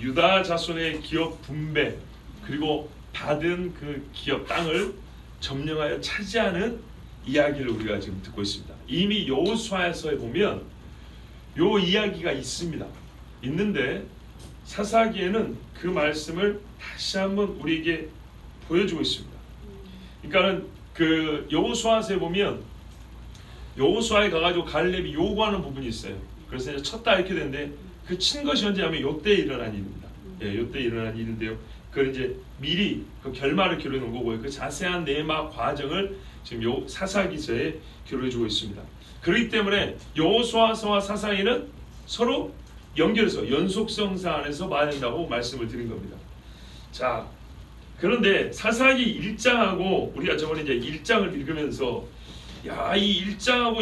유다 자손의 기업 분배 그리고 받은 그 기업 땅을 점령하여 차지하는 이야기를 우리가 지금 듣고 있습니다. 이미 여호수아서에 보면 요 이야기가 있는데 사사기에는 그 말씀을 다시 한번 우리에게 보여주고 있습니다. 그러니까는 그 여호수아서에 보면 여호수아에 가가지고 갈렙이 요구하는 부분이 있어요. 그래서 이제 쳤다 이렇게 되는데 그 친 것이 언제냐면 요때 일어난 일입니다. 요때 일어난 일인데요. 그걸 이제 미리 그 결말을 기록해 놓은 거고요. 그 자세한 내막 과정을 지금 요 사사기서에 기록해주고 있습니다. 그렇기 때문에 여호수아서와 사사기는 서로 연결해서 연속성사 안에서 봐야 된다고 말씀을 드린 겁니다. 자, 그런데 사사기 1장하고 우리가 저번에 이제 1장을 읽으면서 이 1장하고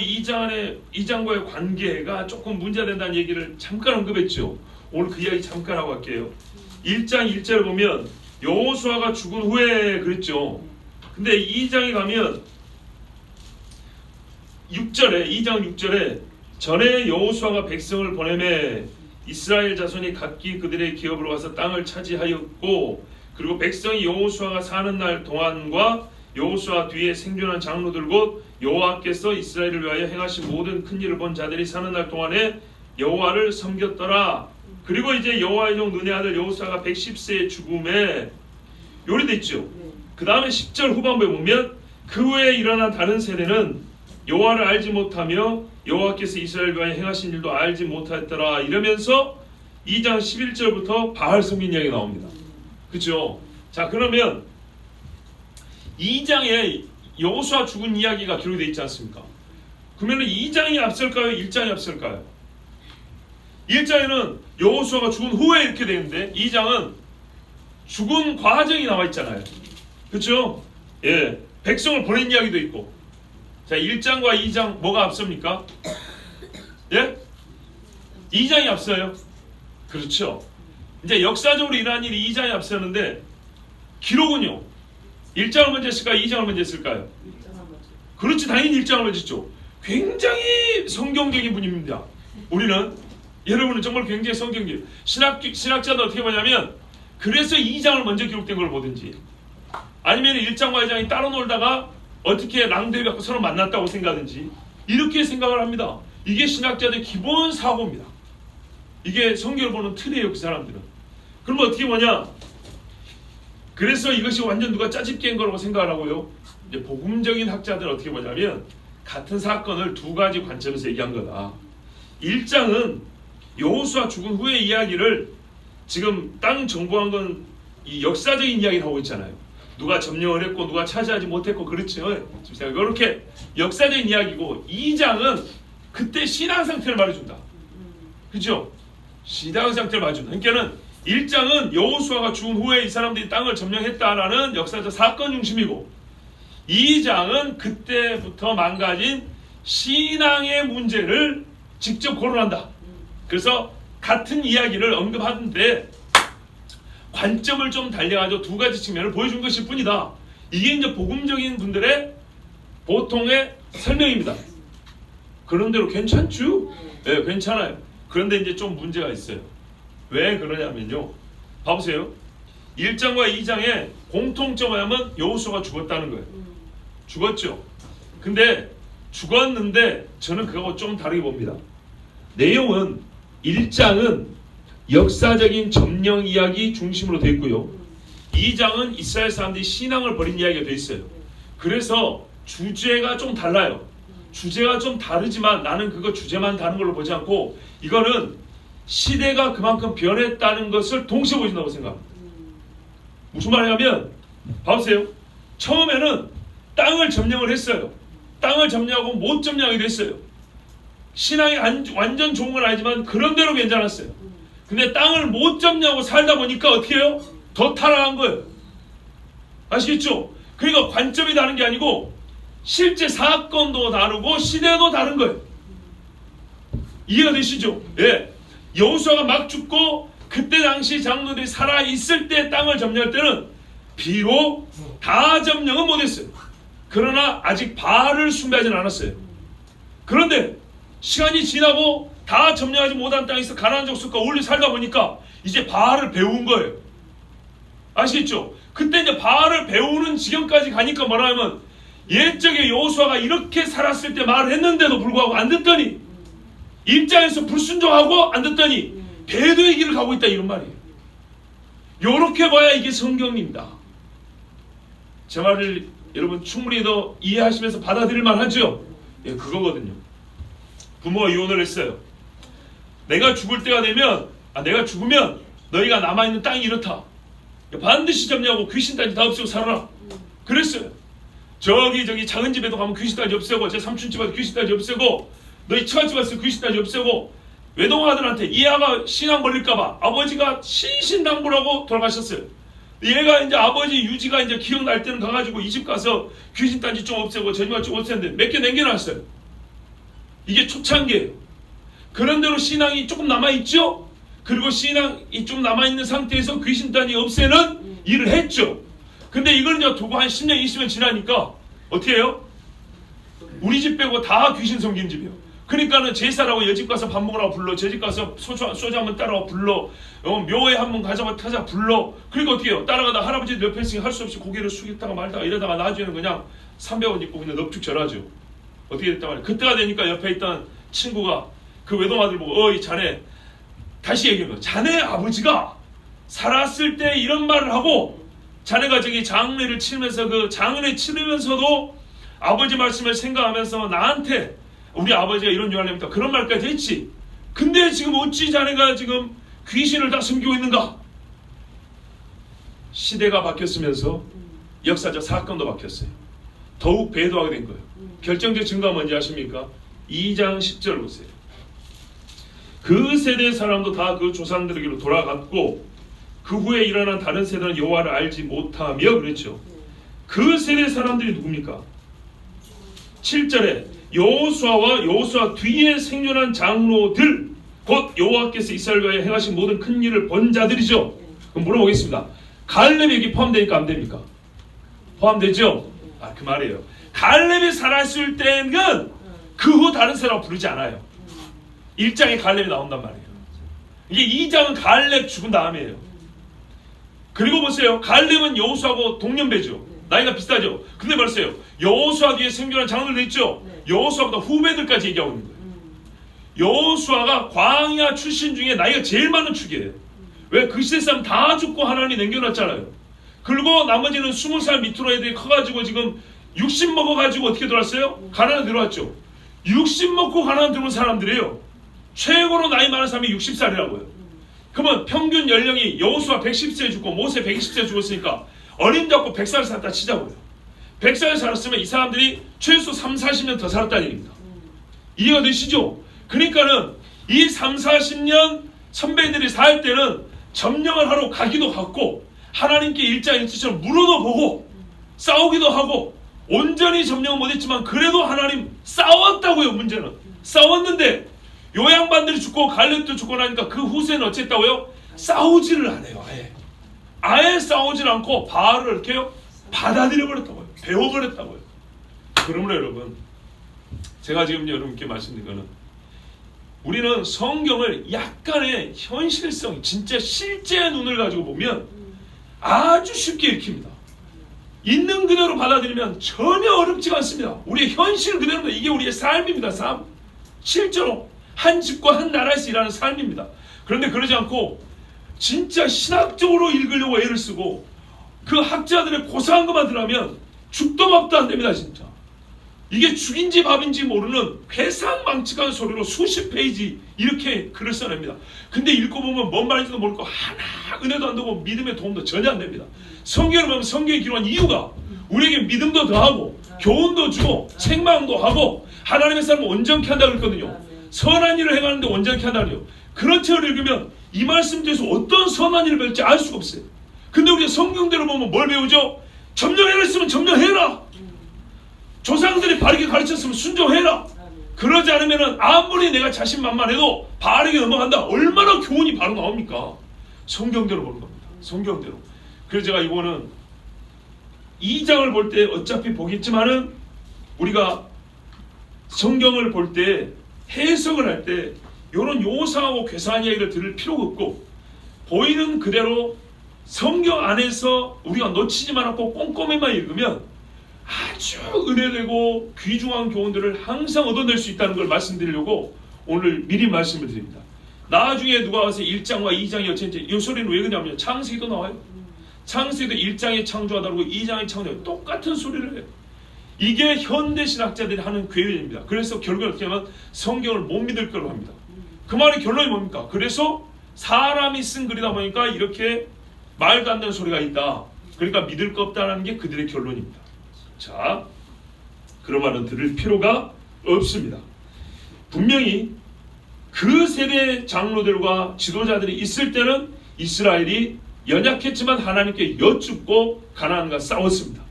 2장과의 관계가 조금 문제가 된다는 얘기를 잠깐 언급했죠. 오늘 그 이야기 잠깐 하고 갈게요. 1장 1절을 보면 여호수아가 죽은 후에 그랬죠. 근데 2장에 가면 2장 6절에 전에 여호수아가 백성을 보내매 이스라엘 자손이 각기 그들의 기업으로 가서 땅을 차지하였고 그리고 백성이 여호수아가 사는 날 동안과 여호수아 뒤에 생존한 장로들 곧 여호와께서 이스라엘을 위하여 행하신 모든 큰 일을 본 자들이 사는 날 동안에 여호와를 섬겼더라. 그리고 이제 여호와의 종 눈의 아들 여호수아가 110세의 죽음에 요리돼 있죠. 그 다음에 10절 후반부에 보면 그 후에 일어난 다른 세대는 여호와를 알지 못하며 여호와께서 이스라엘 위하여 행하신 일도 알지 못하였더라 이러면서 2장 11절부터 바알 섬긴 이야기가 나옵니다. 그렇죠? 자, 그러면 2장에 여호수아 죽은 이야기가 기록되어 있지 않습니까? 그러면 2장이 앞설까요? 1장이 앞설까요? 1장에는 여호수아가 죽은 후에 이렇게 되는데 2장은 죽은 과정이 나와 있잖아요. 그렇죠? 예, 백성을 보낸 이야기도 있고. 자, 1장과 2장 뭐가 앞섭니까? 예? 2장이 앞서요. 그렇죠. 이제 역사적으로 일어난 일이 2장이 앞서는데 기록은요. 1장을 먼저 했을까요? 2장을 먼저 했을까요? 그렇지, 당연히 1장을 먼저 했죠. 굉장히 성경적인 분입니다. 우리는 여러분은 정말 굉장히 성경적. 신학자들 어떻게 보냐면 그래서 2장을 먼저 기록된 걸 보든지 아니면 1장과 2장이 따로 놀다가 어떻게 랑도에 서로 만났다고 생각하든지 이렇게 생각을 합니다. 이게 신학자들의 기본 사고입니다. 이게 성경을 보는 틀이에요. 그 사람들은. 그러면 어떻게 보냐? 그래서 이것이 완전 누가 짜집기 한 거라고 생각을 하고요. 이제 복음적인 학자들은 어떻게 보냐면 같은 사건을 두 가지 관점에서 얘기한 거다. 1장은 여호수아 죽은 후의 이야기를 지금 땅 정복한 건 이 역사적인 이야기를 하고 있잖아요. 누가 점령을 했고 누가 차지하지 못했고 그렇죠. 지금 이렇게 역사적인 이야기고 2장은 그때 신앙 상태를 말해준다. 그렇죠? 신앙 상태를 말해준다. 그러니까는 1장은 여호수아가 죽은 후에 이 사람들이 땅을 점령했다라는 역사적 사건 중심이고 2장은 그때부터 망가진 신앙의 문제를 직접 거론한다. 그래서 같은 이야기를 언급하는데 관점을 좀 달려가지고 두 가지 측면을 보여준 것일 뿐이다. 이게 이제 복음적인 분들의 보통의 설명입니다. 그런대로 괜찮죠? 네, 괜찮아요. 그런데 이제 좀 문제가 있어요. 왜 그러냐면요. 봐보세요. 1장과 2장의 공통점을 하면 여호수아가 죽었다는 거예요. 죽었죠. 근데 죽었는데 저는 그거하고 좀 다르게 봅니다. 내용은 1장은 역사적인 점령 이야기 중심으로 되어 있고요. 2장은 이스라엘 사람들이 신앙을 버린 이야기가 되어 있어요. 그래서 주제가 좀 달라요. 주제가 좀 다르지만 나는 그거 주제만 다른 걸로 보지 않고 이거는 시대가 그만큼 변했다는 것을 동시에 보여준다고 생각합니다. 무슨 말이냐면 봐보세요. 처음에는 땅을 점령을 했어요. 땅을 점령하고 못 점령하기도 했어요. 신앙이 완전 좋은 건 아니지만 그런대로 괜찮았어요. 근데 땅을 못 점령하고 살다 보니까 어떻게 해요? 더 타락한 거예요. 아시겠죠? 그러니까 관점이 다른 게 아니고 실제 사건도 다르고 시대도 다른 거예요. 이해가 되시죠? 예. 여호수아가 막 죽고 그때 당시 장로들이 살아있을 때 땅을 점령할 때는 비록 다 점령은 못했어요. 그러나 아직 바알을 숭배하지는 않았어요. 그런데 시간이 지나고 다 점령하지 못한 땅에서 가나안 족속과 어울려 살다 보니까 이제 바알을 배운 거예요. 아시겠죠? 그때 이제 바알을 배우는 지경까지 가니까 뭐라 하면 옛적에 여호수아가 이렇게 살았을 때 말을 했는데도 불구하고 안 듣더니 입장에서 불순종하고 안 듣더니 배도의 길을 가고 있다 이런 말이에요. 요렇게 봐야 이게 성경입니다. 제 말을 여러분 충분히 더 이해하시면서 받아들일 만하죠? 예, 그거거든요. 부모가 이혼을 했어요. 내가 죽을 때가 되면 내가 죽으면 너희가 남아있는 땅이 이렇다. 반드시 점령하고 귀신단지 다 없애고 살아라. 그랬어요. 저기 작은 집에도 가면 귀신단지 없애고 제 삼촌 집에도 귀신단지 없애고 너희 처갓집 가서 귀신단지 없애고 외동아들한테 이 아가 신앙 버릴까봐 아버지가 신신당부라고 돌아가셨어요. 얘가 이제 아버지 유지가 이제 기억날 때는 가가지고 이 집 가서 귀신단지 좀 없애고 저집만 좀 없애는데 몇 개 남겨놨어요. 이게 초창기예요. 그런대로 신앙이 조금 남아있죠? 그리고 신앙이 좀 남아있는 상태에서 귀신단지 없애는 일을 했죠. 근데 이걸 이제 두고 한 10년 20년 지나니까 어떻게 해요? 우리 집 빼고 다 귀신 섬긴 집이에요. 그러니까는 제사라고 여집 가서 밥 먹으라고 불러, 저 집 가서 소주 한번 따라고 불러, 묘에 한번 가자고 타자 불러. 그러니까 어떻게 해요? 따라가다 할아버지 옆에 있으니 할 수 없이 고개를 숙였다가 말다가 이러다가 나중에는 그냥 300원 입고 그냥 넙죽 절하죠. 어떻게 됐단 말이에요? 그때가 되니까 옆에 있던 친구가 그 외동아들 보고 어이 자네, 다시 얘기해요. 자네 아버지가 살았을 때 이런 말을 하고 자네가 저기 장례를 치르면서 그 장례 치르면서도 아버지 말씀을 생각하면서 나한테 우리 아버지가 이런 요한입니다. 그런 말까지 했지. 근데 지금 어찌 자네가 지금 귀신을 다 섬기고 있는가? 시대가 바뀌었으면서 역사적 사건도 바뀌었어요. 더욱 배도하게 된 거예요. 결정적 증거가 뭔지 아십니까? 2장 10절 보세요. 그 세대 사람도 다 그 조상들에게로 돌아갔고 그 후에 일어난 다른 세대는 여호와를 알지 못하며 그랬죠. 그 세대 사람들이 누굽니까? 7절에 여호수아와 여호수아 뒤에 생존한 장로들 곧 여호와께서 이스라엘과에 행하신 모든 큰 일을 본 자들이죠. 그럼 물어보겠습니다. 갈렙이 여기 포함되니까 안 됩니까? 포함되죠? 그 말이에요. 갈렙이 살았을 때는 그 후 다른 사람 부르지 않아요. 1장에 갈렙이 나온단 말이에요. 이게 2장은 갈렙 죽은 다음이에요. 그리고 보세요. 갈렙은 여호수아하고 동년배죠. 나이가 비슷하죠. 근데 말했어요. 여호수아 뒤에 생존한 장로들 있죠. 여호수아보다 후배들까지 얘기하고 있는 거예요. 여호수아가 광야 출신 중에 나이가 제일 많은 축이에요. 왜? 그 시대 사람 다 죽고 하나님이 남겨놨잖아요. 그리고 나머지는 20살 밑으로 애들이 커가지고 지금 60 먹어가지고 어떻게 들어왔어요? 가나안 들어왔죠. 60 먹고 가나안 들어온 사람들이에요. 최고로 나이 많은 사람이 60살이라고요. 그러면 평균 연령이 여호수아 110세에 죽고 모세 120세에 죽었으니까 어린 잡고 100살 살았다 치자고요. 100살 살았으면 이 사람들이 최소 3, 40년 더 살았다는 얘기입니다. 이해가 되시죠? 그러니까는 이 3, 40년 선배들이 살 때는 점령을 하러 가기도 갔고 하나님께 일장일치처럼 물어도 보고 싸우기도 하고 온전히 점령은 못했지만 그래도 하나님 싸웠다고요. 문제는 싸웠는데 요양반들이 죽고 갈렙도 죽고 나니까 그 후세는 어쨌다고요? 싸우지를 않아요. 아예 싸우질 않고 바알을 이렇게 받아들여 버렸다고요. 배워버렸다고요. 그러므로 여러분, 제가 지금 여러분께 말씀드린 거는 우리는 성경을 약간의 현실성, 진짜 실제의 눈을 가지고 보면 아주 쉽게 읽힙니다. 있는 그대로 받아들이면 전혀 어렵지가 않습니다. 우리의 현실 그대로는 이게 우리의 삶입니다. 삶. 실제로 한 집과 한 나라에서 일하는 삶입니다. 그런데 그러지 않고 진짜 신학적으로 읽으려고 애를 쓰고 그 학자들의 고상한 것만 들으면 죽도 밥도 안 됩니다. 진짜 이게 죽인지 밥인지 모르는 회상망측한 소리로 수십 페이지 이렇게 글을 써냅니다. 근데 읽고 보면 뭔 말인지도 모르고 하나 은혜도 안 되고 믿음의 도움도 전혀 안 됩니다. 성경을 보면 성경이 기록한 이유가 우리에게 믿음도 더하고 교훈도 주고 책망도 하고 하나님의 삶을 온전케 한다고 그랬거든요. 선한 일을 행하는데 온전케 한다고요. 그런 책을 읽으면 이 말씀대로 어떤 선한 일을 배울지 알 수가 없어요. 근데 우리가 성경대로 보면 뭘 배우죠? 점령해라 했으면 점령해라. 조상들이 바르게 가르쳤으면 순종해라. 그러지 않으면 아무리 내가 자신만만해도 바르게 넘어간다. 얼마나 교훈이 바로 나옵니까? 성경대로 보는 겁니다. 성경대로. 그래서 제가 이거는 2장을 볼 때 어차피 보겠지만은 우리가 성경을 볼 때 해석을 할 때 이런 요사하고 괴사한 이야기를 들을 필요가 없고 보이는 그대로 성경 안에서 우리가 놓치지 않았고 꼼꼼히만 읽으면 아주 은혜되고 귀중한 교훈들을 항상 얻어낼 수 있다는 걸 말씀드리려고 오늘 미리 말씀을 드립니다. 나중에 누가 와서 1장과 2장이 어쩐지 이 소리는 왜 그러냐면 창세기도 나와요. 창세기도 1장에 창조하다 그러고 2장에 창조하다 똑같은 소리를 해요. 이게 현대 신학자들이 하는 괴변입니다. 그래서 결국에 어떻게 하면 성경을 못 믿을 거라고 합니다. 그 말의 결론이 뭡니까? 그래서 사람이 쓴 글이다 보니까 이렇게 말도 안 되는 소리가 있다. 그러니까 믿을 거 없다는 게 그들의 결론입니다. 자, 그런 말은 들을 필요가 없습니다. 분명히 그 세대 장로들과 지도자들이 있을 때는 이스라엘이 연약했지만 하나님께 여쭙고 가나안과 싸웠습니다.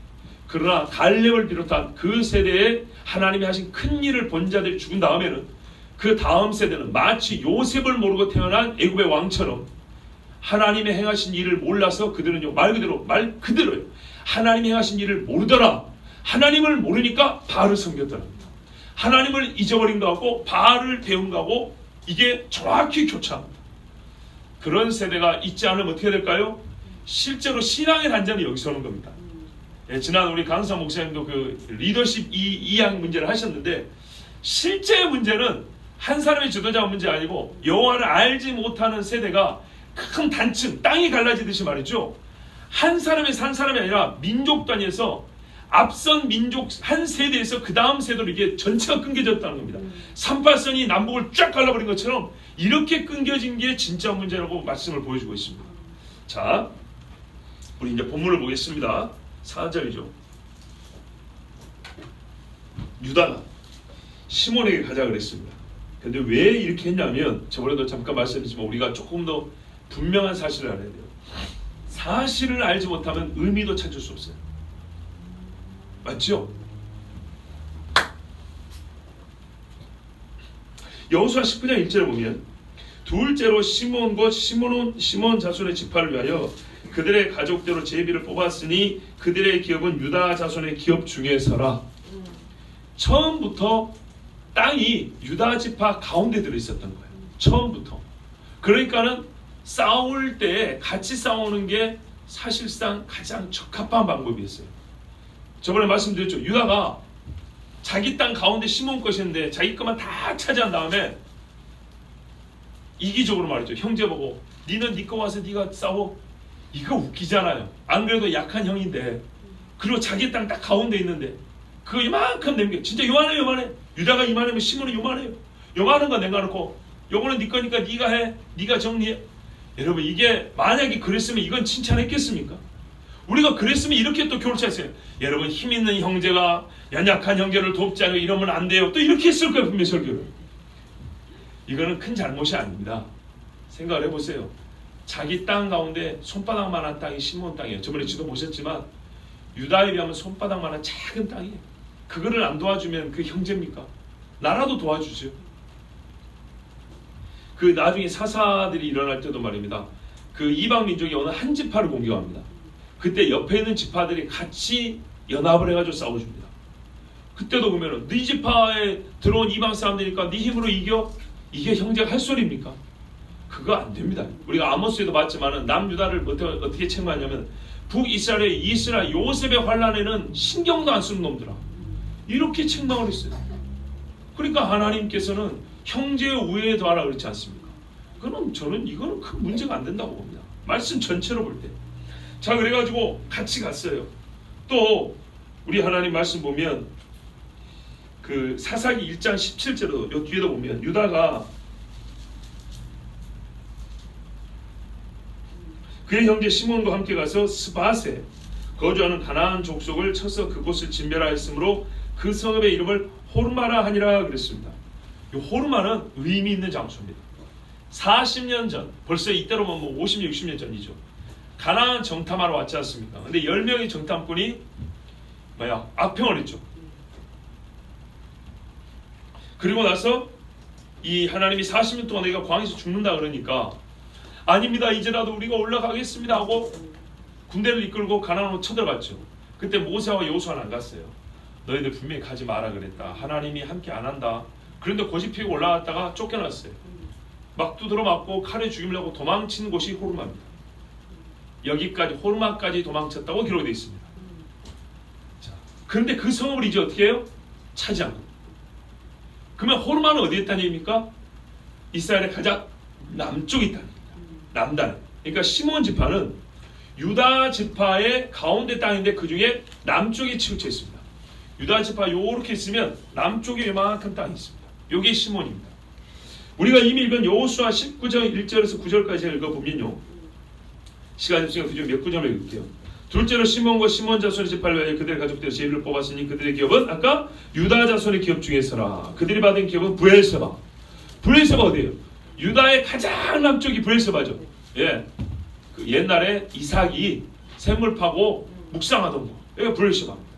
그러나 갈렙을 비롯한 그 세대에 하나님이 하신 큰 일을 본 자들이 죽은 다음에는 그 다음 세대는 마치 요셉을 모르고 태어난 애굽의 왕처럼 하나님의 행하신 일을 몰라서 그들은요 말 그대로요 하나님이 행하신 일을 모르더라. 하나님을 모르니까 바알을 섬겼더랍니다. 하나님을 잊어버린 거하고 바알을 배운 거하고 이게 정확히 교차합니다. 그런 세대가 있지 않으면 어떻게 될까요? 실제로 신앙의 단절이 여기서 오는 겁니다. 예, 지난 우리 강사 목사님도 그 리더십 이양 문제를 하셨는데 실제 문제는 한 사람의 지도자 문제 아니고 여호와를 알지 못하는 세대가 큰 단층 땅이 갈라지듯이 말이죠. 한 사람이 산 사람이 아니라 민족 단위에서 앞선 민족 한 세대에서 그 다음 세대로 이게 전체가 끊겨졌다는 겁니다. 38선이 남북을 쫙 갈라버린 것처럼 이렇게 끊겨진 게 진짜 문제라고 말씀을 보여주고 있습니다. 자, 우리 이제 본문을 보겠습니다. 4절이죠. 유다가 시몬에게 가자 그랬습니다. 근데 왜 이렇게 했냐면 저번에도 잠깐 말씀드렸지만 우리가 조금 더 분명한 사실을 알아야 돼요. 사실을 알지 못하면 의미도 찾을 수 없어요. 맞죠? 여호수아 19장 1절에 보면 둘째로 시몬 곧 시몬 자손의 지파를 위하여 그들의 가족대로 제비를 뽑았으니 그들의 기업은 유다 자손의 기업 중에서라. 처음부터 땅이 유다 지파 가운데 들어 있었던 거예요. 처음부터. 그러니까는 싸울 때 같이 싸우는 게 사실상 가장 적합한 방법이었어요. 저번에 말씀드렸죠. 유다가 자기 땅 가운데 시몬 것이었는데 자기 것만 다 차지한 다음에 이기적으로 말이죠. 형제 보고 니는 니 거 와서 니가 싸워. 이거 웃기잖아요. 안 그래도 약한 형인데 그리고 자기 땅 딱 가운데 있는데 그거 이만큼 남겨. 진짜 요만해. 유다가 이만하면 시몬은 요만해요. 요만한 거 내가 놓고 요거는 니 거니까 니가 해. 니가 정리해. 여러분 이게 만약에 그랬으면 이건 칭찬했겠습니까? 우리가 그랬으면 이렇게 또 교류차했어요. 여러분 힘 있는 형제가 연약한 형제를 돕지 않고 이러면 안 돼요. 또 이렇게 했을 거예요. 분명히 설교를. 이거는 큰 잘못이 아닙니다. 생각을 해보세요. 자기 땅 가운데 손바닥만한 땅이 시몬 땅이에요. 저번에 지도 보셨지만 유다에 비하면 손바닥만한 작은 땅이에요. 그거를 안 도와주면 그 형제입니까? 나라도 도와주죠. 그 나중에 사사들이 일어날 때도 말입니다. 그 이방 민족이 어느 한 지파를 공격합니다. 그때 옆에 있는 지파들이 같이 연합을 해가지고 싸워줍니다. 그때도 보면은 네 지파에 들어온 이방 사람들이니까 네 힘으로 이겨? 이게 형제가 할 소리입니까? 그거 안 됩니다. 우리가 아모스에도 봤지만은 남유다를 어떻게 책망하냐면 북이스라엘의 이스라엘 요셉의 환란에는 신경도 안 쓰는 놈들아. 이렇게 책망을 했어요. 그러니까 하나님께서는 형제의 우애에 더하라 그렇지 않습니까? 그럼 저는 이거는 큰 문제가 안 된다고 봅니다. 말씀 전체로 볼 때. 자, 그래가지고 같이 갔어요. 또 우리 하나님 말씀 보면 그 사사기 1장 17절도 요 뒤에도 보면 유다가 그의 형제 시몬과 함께 가서 스바세 거주하는 가나안 족속을 쳐서 그곳을 진멸하였으므로 그 성읍의 이름을 호르마라 하니라 그랬습니다. 이 호르마는 의미 있는 장소입니다. 40년 전, 벌써 이때로 보면 50년, 60년 전이죠. 가나안 정탐하러 왔지 않습니까? 근데 10명의 정탐꾼이 악평을 했죠. 그리고 나서 이 하나님이 40년 동안 내가 광에서 죽는다 그러니까 아닙니다. 이제라도 우리가 올라가겠습니다 하고 군대를 이끌고 가나안으로 쳐들어갔죠. 그때 모세와 여호수아는 안 갔어요. 너희들 분명히 가지 마라 그랬다. 하나님이 함께 안 한다. 그런데 고집 피고 올라갔다가 쫓겨났어요. 막 두드러 맞고 칼에 죽이려고 도망친 곳이 호르마입니다. 여기까지 호르마까지 도망쳤다고 기록이 되어 있습니다. 자, 그런데 그 성읍을 이제 어떻게 해요? 차지한 겁니다. 그러면 호르마는 어디에 있다는 얘기입니까? 이스라엘의 가장 남쪽에 있다는 얘기입니다. 남단. 그러니까 시몬 지파는 유다 지파의 가운데 땅인데 그 중에 남쪽에 치우쳐 있습니다. 유다 지파 요렇게 있으면 남쪽에 요만큼 땅이 있습니다. 요게 시몬입니다. 우리가 이미 읽은 여호수아 19장 1절에서 9절까지 읽어보면요, 시간이 없으니까 그중 몇 구절을 읽을게요. 둘째로 시몬과 시몬 자손의 지파를 위하여 그들의 가족들의 제비를 뽑았으니 그들의 기업은 아까 유다 자손의 기업 중에서라. 그들이 받은 기업은 브엘세바. 브엘세바 어디예요? 유다의 가장 남쪽이 브엘세바죠. 예, 그 옛날에 이삭이 샘물 파고 묵상하던 거, 여기가 브엘세바입니다.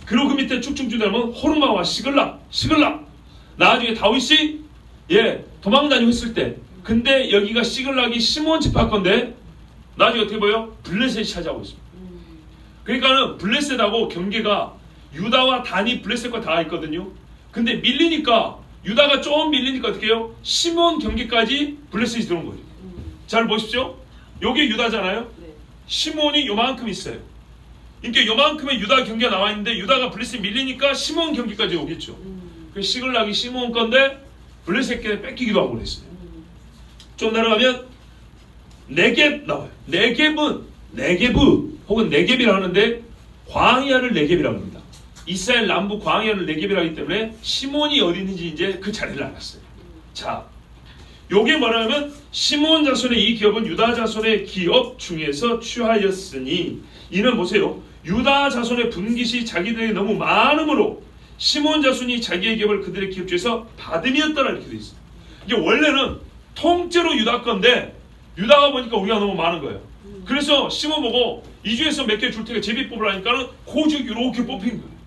그리고 그 밑에 쭉쭉 주다면 호르마와 시글락. 나중에 다윗이 도망 다니고 있을 때, 근데 여기가 시글락이 시몬 지파 건데 나중에 어떻게 보여? 블레셋이 차지하고 있습니다. 그러니까는 블레셋하고 경계가 유다와 단이 블레셋과 다 있거든요. 근데 밀리니까 유다가 좀 밀리니까 어떻게 해요? 시몬 경계까지 블레셋이 들어온 거죠. 잘 보십시오. 여기 유다잖아요. 시몬이 요만큼 있어요. 그러니까 요만큼의 유다 경계가 나와 있는데 유다가 블레셋 밀리니까 시몬 경계까지 오겠죠. 그 시글락이 시몬 건데 블레셋께 뺏기기도 하고 그랬어요. 좀 내려가면 네겝 나와요. 네겝은 혹은 네겝이라 하는데 광야를 네겝이라고 합니다. 이스라엘 남부 광야를 네겝이라 하기 때문에 시몬이 어디 있는지 이제 그 자리를 알았어요. 자, 요게 뭐냐면 시몬 자손의 이 기업은 유다 자손의 기업 중에서 취하였으니, 이는 보세요. 유다 자손의 분깃이 자기들에게 너무 많으므로 시몬 자손이 자기의 기업을 그들의 기업 중에서 받음이었더라 이렇게 되어 있어요. 이게 원래는 통째로 유다 건데 유다가 보니까 우리가 너무 많은 거예요. 그래서 시몬 보고 이 중에서 몇 개 줄 테니까 제비 뽑으라니까는 고죽 이렇게 뽑힌 거예요.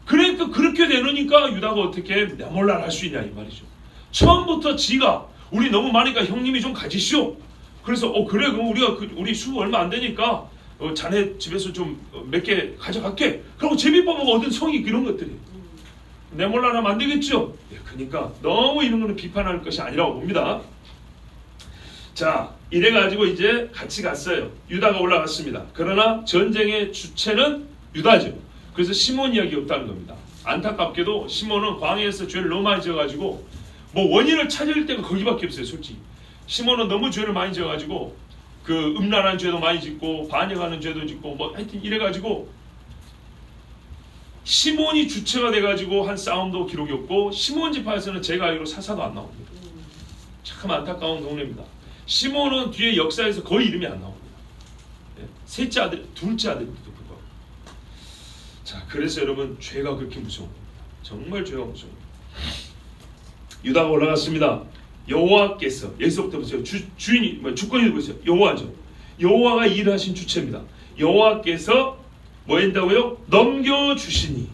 그러니까 그렇게 되니까 유다가 어떻게 내몰라 할 수 있냐 이 말이죠. 처음부터 지가 우리 너무 많으니까 형님이 좀 가지시오. 그래서 그래 그럼 우리가 우리 수 얼마 안 되니까 자네 집에서 좀 몇 개 가져갈게. 그리고 제비 뽑아서 얻은 성이 이런 것들이 내몰라 하면 안 되겠죠. 그러니까 너무 이런 거는 비판할 것이 아니라고 봅니다. 자, 이래가지고 이제 같이 갔어요. 유다가 올라갔습니다. 그러나 전쟁의 주체는 유다죠. 그래서 시몬 이야기 없다는 겁니다. 안타깝게도 시몬은 광야에서 죄를 너무 많이 지어가지고 뭐 원인을 찾을 데가 거기밖에 없어요. 솔직히 시몬은 너무 죄를 많이 지어가지고 그 음란한 죄도 많이 짓고 반역하는 죄도 짓고 뭐 하여튼 이래가지고 시몬이 주체가 돼가지고 한 싸움도 기록이 없고 시몬 지파에서는 제가 알기로 사사도 안 나옵니다. 참 안타까운 동네입니다. 시몬은 뒤에 역사에서 거의 이름이 안 나옵니다. 셋째 아들, 둘째 아들입니다. 자, 그래서 여러분 죄가 그렇게 무서운 겁니다. 정말 죄가 무서운 겁니다. 유다가 올라갔습니다. 여호와께서 여기서부터 보세요. 주인이 주권이 보세요. 여호와죠. 여호와가 일을 하신 주체입니다. 여호와께서 뭐 한다고요? 넘겨주시니.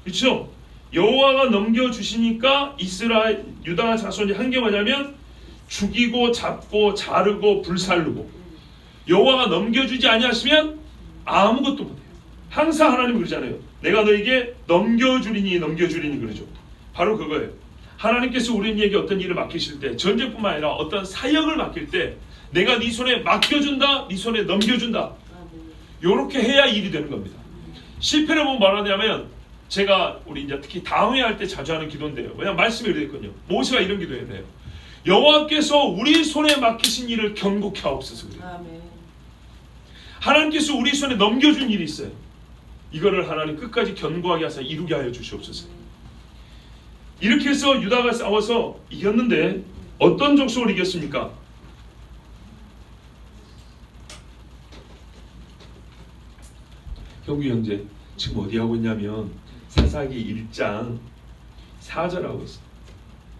그렇죠? 여호와가 넘겨주시니까 이스라엘 유다 자손이 한 게 뭐냐면 죽이고 잡고 자르고 불살르고, 여호와가 넘겨주지 아니하시면 아무것도 못해요. 항상 하나님이 그러잖아요. 내가 너에게 넘겨주리니 그러죠. 바로 그거예요. 하나님께서 우리에게 어떤 일을 맡기실 때, 전쟁뿐만 아니라 어떤 사역을 맡길 때 내가 네 손에 맡겨준다, 네 손에 넘겨준다, 요렇게 해야 일이 되는 겁니다. 시편에 보면 말하냐면, 제가 우리 이제 특히 다음에 할 때 자주 하는 기도인데요. 왜냐면 말씀이 이렇게 있거든요. 모세가 이런 기도해야 돼요. 여호와께서 우리 손에 맡기신 일을 견고케 하옵소서. 하나님께서 우리 손에 넘겨준 일이 있어요. 이거를 하나님 끝까지 견고하게 하사 이루게 하여 주시옵소서. 이렇게 해서 유다가 싸워서 이겼는데 어떤 족속을 이겼습니까? 형규 형제 지금 어디 하고 있냐면 사사기 1장 4절 하고 있어요.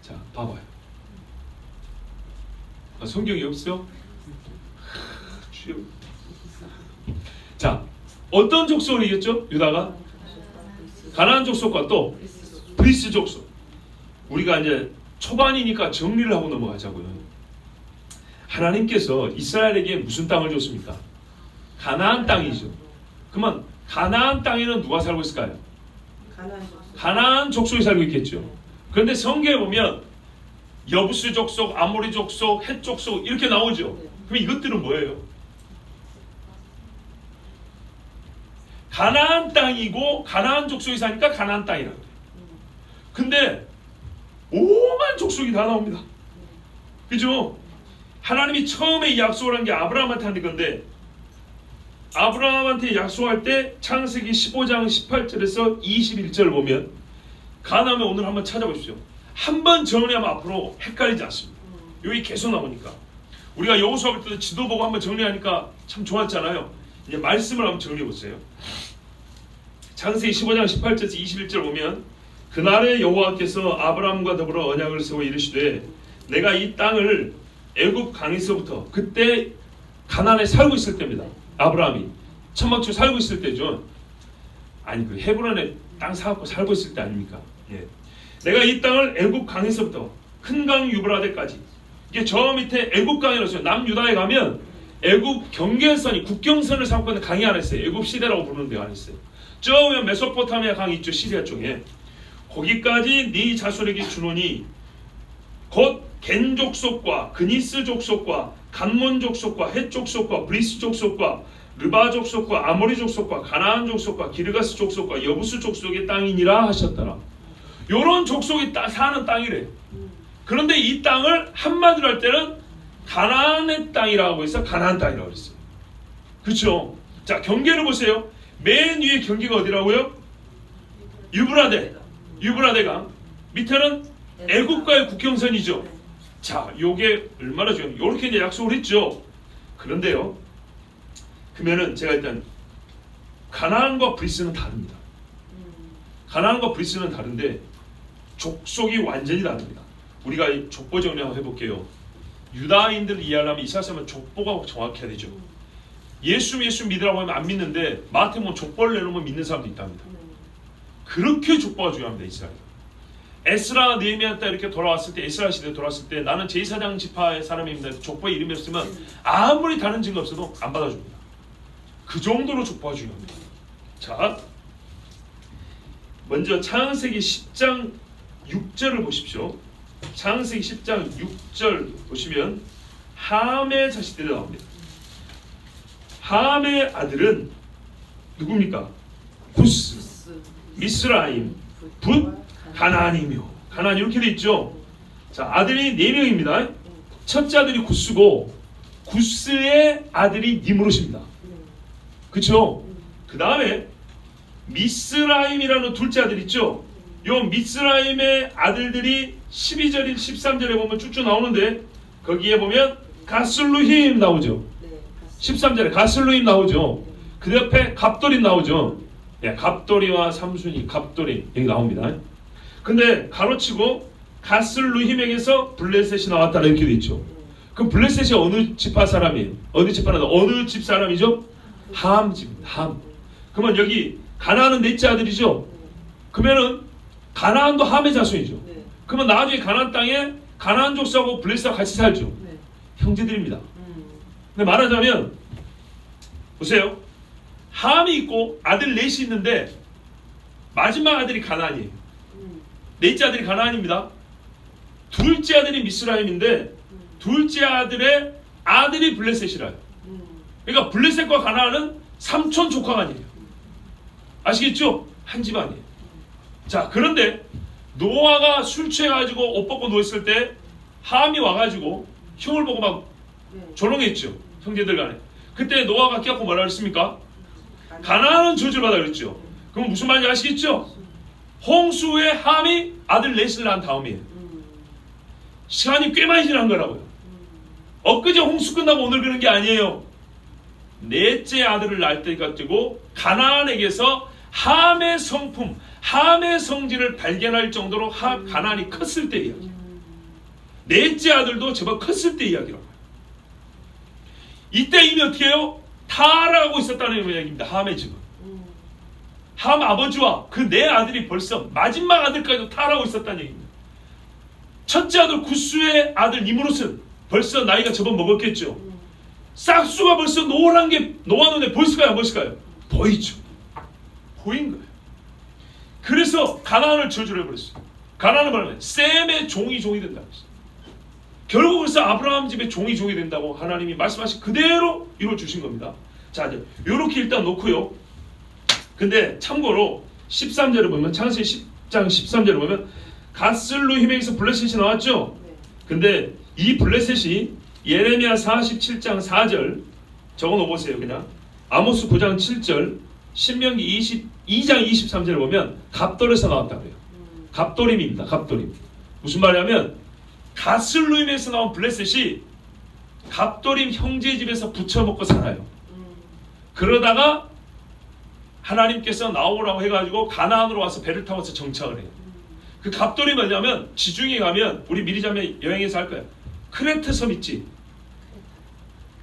자, 봐봐요. 성경이 없어? 자, 어떤 족속을 이겼죠? 유다가 가나안 족속과 또 브리스 족속. 우리가 이제 초반이니까 정리를 하고 넘어가자고요. 하나님께서 이스라엘에게 무슨 땅을 줬습니까? 가나안 땅이죠. 그러면 가나안 땅에는 누가 살고 있을까요? 가나안 족속이 살고 있겠죠. 그런데 성경에 보면 여부스 족속, 아모리 족속, 헷 족속 이렇게 나오죠. 그럼 이것들은 뭐예요? 가나안 땅이고 가나안 족속이 사니까 가나안 땅이라고 해요. 근데 오만 족속이 다 나옵니다. 그죠? 하나님이 처음에 이 약속을 한 게 아브라함한테 한 건데, 아브라함한테 약속할 때 창세기 15장 18절에서 21절 보면, 가나안에 오늘 한번 찾아보십시오. 한번 정리하면 앞으로 헷갈리지 않습니다. 여기 계속 나오니까. 우리가 여호수아 볼 때도 지도 보고 한번 정리하니까 참 좋았잖아요. 이제 말씀을 한번 정리해 보세요. 창세기 15장 18절에서 21절 보면, 그날에 여호와께서 아브라함과 더불어 언약을 세워 이르시되 내가 이 땅을 애굽 강에서부터, 그때 가나안에 살고 있을 때입니다. 아브라함이 천막주 살고 있을 때죠. 아니 그 헤브론에 땅 사갖고 살고 있을 때 아닙니까? 예. 내가 이 땅을 애굽 강에서부터 큰 강 유브라데까지, 이게 저 밑에 애굽 강이라서 남유다에 가면 애굽 경계선이 국경선을 삼고 있는 강이 하나 있어요. 애굽 시대라고 부르는 데가 하나 있어요. 저 위에 메소포타미아 강이 있죠. 시리아 쪽에. 거기까지 네 자손에게 주노니 곧 겐 족속과 그니스 족속과 간몬 족속과 헷 족속과 브리스 족속과 르바 족속과 아모리 족속과 가나안 족속과 기르가스 족속과 여부스 족속의 땅이니라 하셨더라. 요런 족속이 사는 땅이래. 그런데 이 땅을 한마디로 할 때는 가나안의 땅이라고 해서 가나안 땅이라고 했어요. 그렇죠? 자, 경계를 보세요. 맨 위에 경계가 어디라고요? 유브라데강. 밑에는 애국과의 국경선이죠. 자, 요게 얼마나 중요해요. 요렇게 이제 약속을 했죠. 그런데요, 그러면은 제가 일단 가나안과 브리스는 다릅니다. 가나안과 브리스는 다른데 족속이 완전히 다릅니다. 우리가 족보 정리 한번 해볼게요. 유다인들을 이해하려면 이사야서는 족보가 정확해야 되죠. 예수 믿으라고 하면 안 믿는데 마태 보면 족보를 내놓으면 믿는 사람도 있답니다. 그렇게 족보가 중요합니다. 이스라엘. 에스라 느헤미야 때 이렇게 돌아왔을 때, 에스라 시대 돌아왔을 때 나는 제사장 지파의 사람입니다. 족보에 이름이 없으면 아무리 다른 증거 없어도 안 받아줍니다. 그 정도로 족보가 중요합니다. 자, 먼저 창세기 10장 6절을 보십시오. 창세기 10장 6절 보시면 함의 자식들이 나옵니다. 함의 아들은 누굽니까? 구스, 미스라임, 붓, 가나안이며. 가나안 이렇게 돼 있죠. 자, 아들이 4명입니다. 첫째 아들이 구스고 구스의 아들이 니므롯입니다. 그렇죠? 그 다음에 미스라임이라는 둘째 아들 있죠. 요 미스라임의 아들들이 12절 13절에 보면 쭉쭉 나오는데, 거기에 보면 가슬루힘 나오죠. 13절에 가슬루힘 나오죠. 그 옆에 갑돌임 나오죠. 예, 갑돌이와 삼순이, 갑돌임 여기 나옵니다. 근데 가로치고 가슬루힘에게서 블레셋이 나왔다 이렇게 돼 있죠. 그럼 블레셋이 어느 지파 사람이에요? 어느 지파나 어느 집 사람이죠? 함 집입니다. 함. 그러면 여기 가나안은 넷째 아들이죠. 그러면은 가나안도 함의 자손이죠. 그러면 나중에 가나안 땅에 가나안 족속하고 블레셋하고 같이 살죠. 형제들입니다. 근데 말하자면 보세요. 함이 있고 아들 넷이 있는데 마지막 아들이 가나안이에요. 넷째 아들이 가나안입니다. 둘째 아들이 미스라임인데 둘째 아들의 아들이 블레셋이라요. 그러니까 블레셋과 가나안은 삼촌 조카가 아니에요. 아시겠죠? 한 집안이에요. 자, 그런데 노아가 술 취해가지고 옷 벗고 누워있을 때 함이 와가지고 형을 보고 막 조롱했죠. 형제들 간에. 그때 노아가 깨닫고 뭐라 그랬습니까? 가나안은 저주를 받아 그랬죠. 그럼 무슨 말인지 아시겠죠? 홍수에 함이 아들 넷을 낳은 다음이에요. 시간이 꽤 많이 지난 거라고요. 엊그제 홍수 끝나고 오늘 그런 게 아니에요. 넷째 아들을 낳을 때 가지고 가나안에게서 함의 성품, 함의 성질을 발견할 정도로 가나안이 컸을 때 이야기. 넷째 아들도 제법 컸을 때 이야기라고요. 이때 이미 어떻게 해요? 타락하고 있었다는 이야기입니다. 함의 집은. 함 아버지와 그 네 아들이 벌써 마지막 아들까지도 타락하고 있었다는 얘기입니다. 첫째 아들 구스의 아들 니므롯은 벌써 나이가 제법 먹었겠죠. 싹수가 벌써 노란 게 노아 눈에 보였을까요? 안 보였을까요? 보이죠. 보인 거예요. 그래서 가나안을 저주를 해버렸어요. 가나안은 뭐냐면 셈의 종이 된다. 결국 그래서 아브라함 집의 종이 된다고 하나님이 말씀하신 그대로 이루어 주신 겁니다. 자, 이제 요렇게 일단 놓고요. 근데 참고로 13절을 보면, 창세기 10장 13절을 보면 갓슬로 히맥에서 블레셋이 나왔죠. 근데 이 블레셋이 예레미야 47장 4절 적어 놓으세요. 그냥 아모스 9장 7절, 신명기 22장 23절을 보면 갑돌에서 나왔다고 해요. 갑돌임입니다. 갑돌임. 무슨 말이냐면 갓슬루임에서 나온 블레셋이 갑돌임 형제 집에서 부쳐먹고 살아요. 그러다가 하나님께서 나오라고 해가지고 가나안으로 와서 배를 타고서 정착을 해요. 그 갑돌이 뭐냐면 지중해 가면 우리 미리자매 여행에서 할 거예요. 크레테 섬 있지?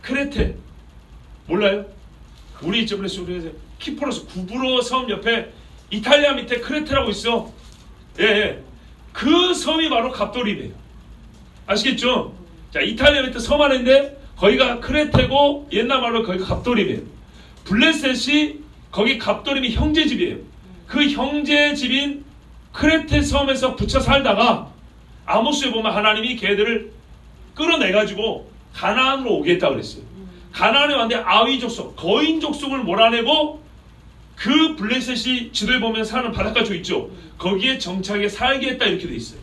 크레테 몰라요? 우리 저번에 우리 키포로스 구브로 섬 옆에 이탈리아 밑에 크레테라고 있어. 예. 그 섬이 바로 갑돌임이에요. 아시겠죠? 자, 이탈리아 밑에 섬 안인데 거기가 크레테고 옛날 말로 거기가 갑돌임이에요. 블레셋이 거기 갑돌임이 형제집이에요. 그 형제집인 크레테 섬에서 붙여 살다가 아모스에 보면 하나님이 걔들을 끌어내가지고 가나안으로 오겠다 그랬어요. 가나안에 왔는데 아위 족속, 거인 족속을 몰아내고 그 블레셋이 지도에 보면 사는 바닷가 쪽 있죠. 거기에 정착해 살게 했다 이렇게 돼 있어요.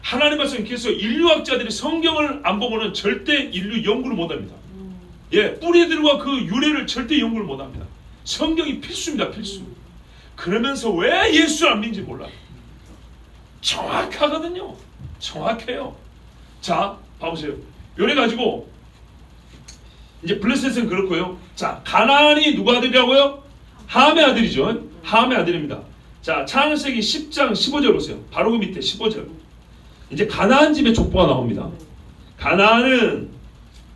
하나님 말씀 이렇게 해서 인류학자들이 성경을 안 보고는 절대 인류 연구를 못합니다. 예, 뿌리들과 그 유래를 절대 연구를 못합니다. 성경이 필수입니다. 필수. 그러면서 왜 예수를 안 믿는지 몰라요. 정확하거든요. 정확해요. 자, 봐보세요. 요래 가지고 이제 블레셋은 그렇고요. 자, 가나안이 누구 아들이라고요? 함의 아들이죠. 함의 아들입니다. 자, 창세기 10장 15절 보세요. 바로 그 밑에 15절. 이제 가나안 집의 족보가 나옵니다. 가나안은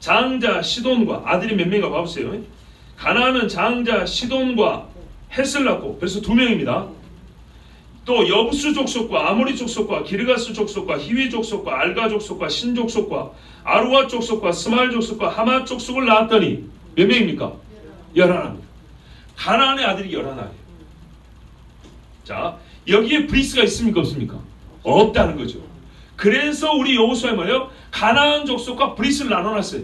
장자 시돈과 아들이 몇 명인가 봐보세요. 가나안은 장자 시돈과 헷을 낳고, 그래서 2명입니다. 또 여부스 족속과 아모리 족속과 기르가스 족속과 히위 족속과 알가 족속과 신 족속과 아루와 족속과 스말 족속과 하마 족속을 낳았더니 몇 명입니까? 11입니다. 가나안의 아들이 11이에요. 자, 여기에 브리스가 있습니까? 없습니까? 없다는 거죠. 그래서 우리 여호수아에 뭐예요? 가나안 족속과 브리스를 나눠놨어요.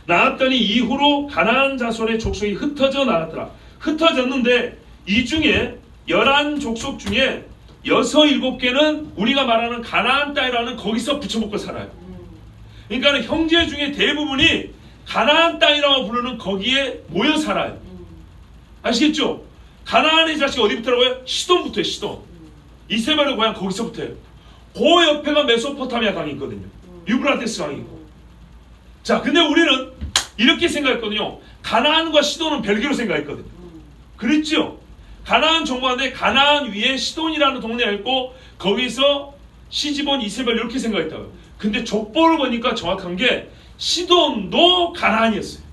낳았더니 이후로 가나안 자손의 족속이 흩어져 나갔더라. 흩어졌는데 이 중에 11족속 중에 6, 7개는 우리가 말하는 가나안 땅이라는 거기서 붙여먹고 살아요. 그러니까 형제 중에 대부분이 가나안 땅이라고 부르는 거기에 모여 살아요. 아시겠죠? 가나안의 자식이 어디부터라고요? 시돈부터요. 시돈. 이세벨의 고향 거기서부터예요. 그 옆에가 메소포타미아 강이 있거든요. 유브라테스 강이 있고. 자, 근데 우리는 이렇게 생각했거든요. 가나안과 시돈은 별개로 생각했거든요. 그랬죠? 가나안 정부한데 가나안 위에 시돈이라는 동네가 있고 거기서 시집온 이세벨 이렇게 생각했다고요. 근데 족보를 보니까 정확한 게 시돈도 가나안이었어요.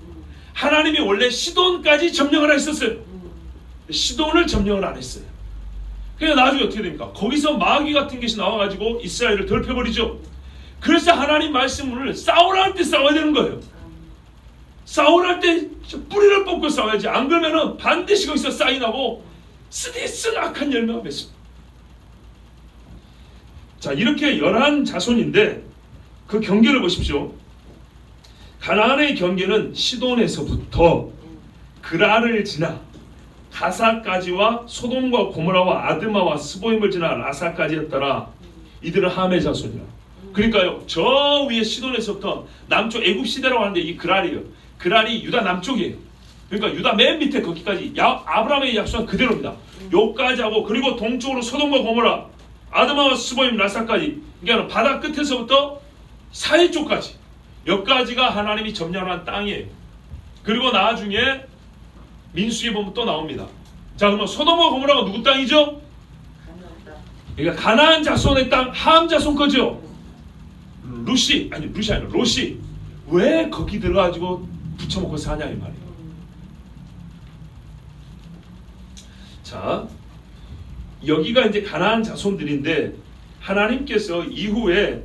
하나님이 원래 시돈까지 점령을 했었어요. 시돈을 점령을 안 했어요. 그러니까 나중에 어떻게 됩니까? 거기서 마귀 같은 것이 나와가지고 이스라엘을 덜펴버리죠. 그래서 하나님 말씀을 싸우라 할 때 싸워야 되는 거예요. 싸우라 할 때 뿌리를 뽑고 싸워야지. 안 그러면은 반드시 거기서 쌓이나고 쓰디쓴 악한 열매가 맺습니다. 자, 이렇게 11자손인데 그 경계를 보십시오. 가나안의 경계는 시돈에서부터 그라를 지나 가사까지와 소돔과 고모라와 아드마와 스보임을 지나 라사까지였더라. 이들은 함의 자손이라. 그러니까요, 저 위에 시돈에서부터 남쪽 애굽 시대라고 하는데 이 그랄이에요. 그랄이 유다 남쪽이에요. 그러니까 유다 맨 밑에 거기까지 아브라함의 약속은 그대로입니다. 요까지 하고, 그리고 동쪽으로 소돔과 고모라, 아드마와 스보임, 라사까지, 그러니까 바다 끝에서부터 사해 쪽까지, 여기까지가 하나님이 점령한 땅이에요. 그리고 나중에 민수기 보면 또 나옵니다. 자, 그러면 소돔과 고모라가 누구 땅이죠? 그러니까 가나안 자손의 땅, 함 자손 거죠. 루시 아니라 로시. 왜 거기 들어가지고 붙여먹고 사냐 이 말이에요. 자, 여기가 이제 가나안 자손들인데 하나님께서 이후에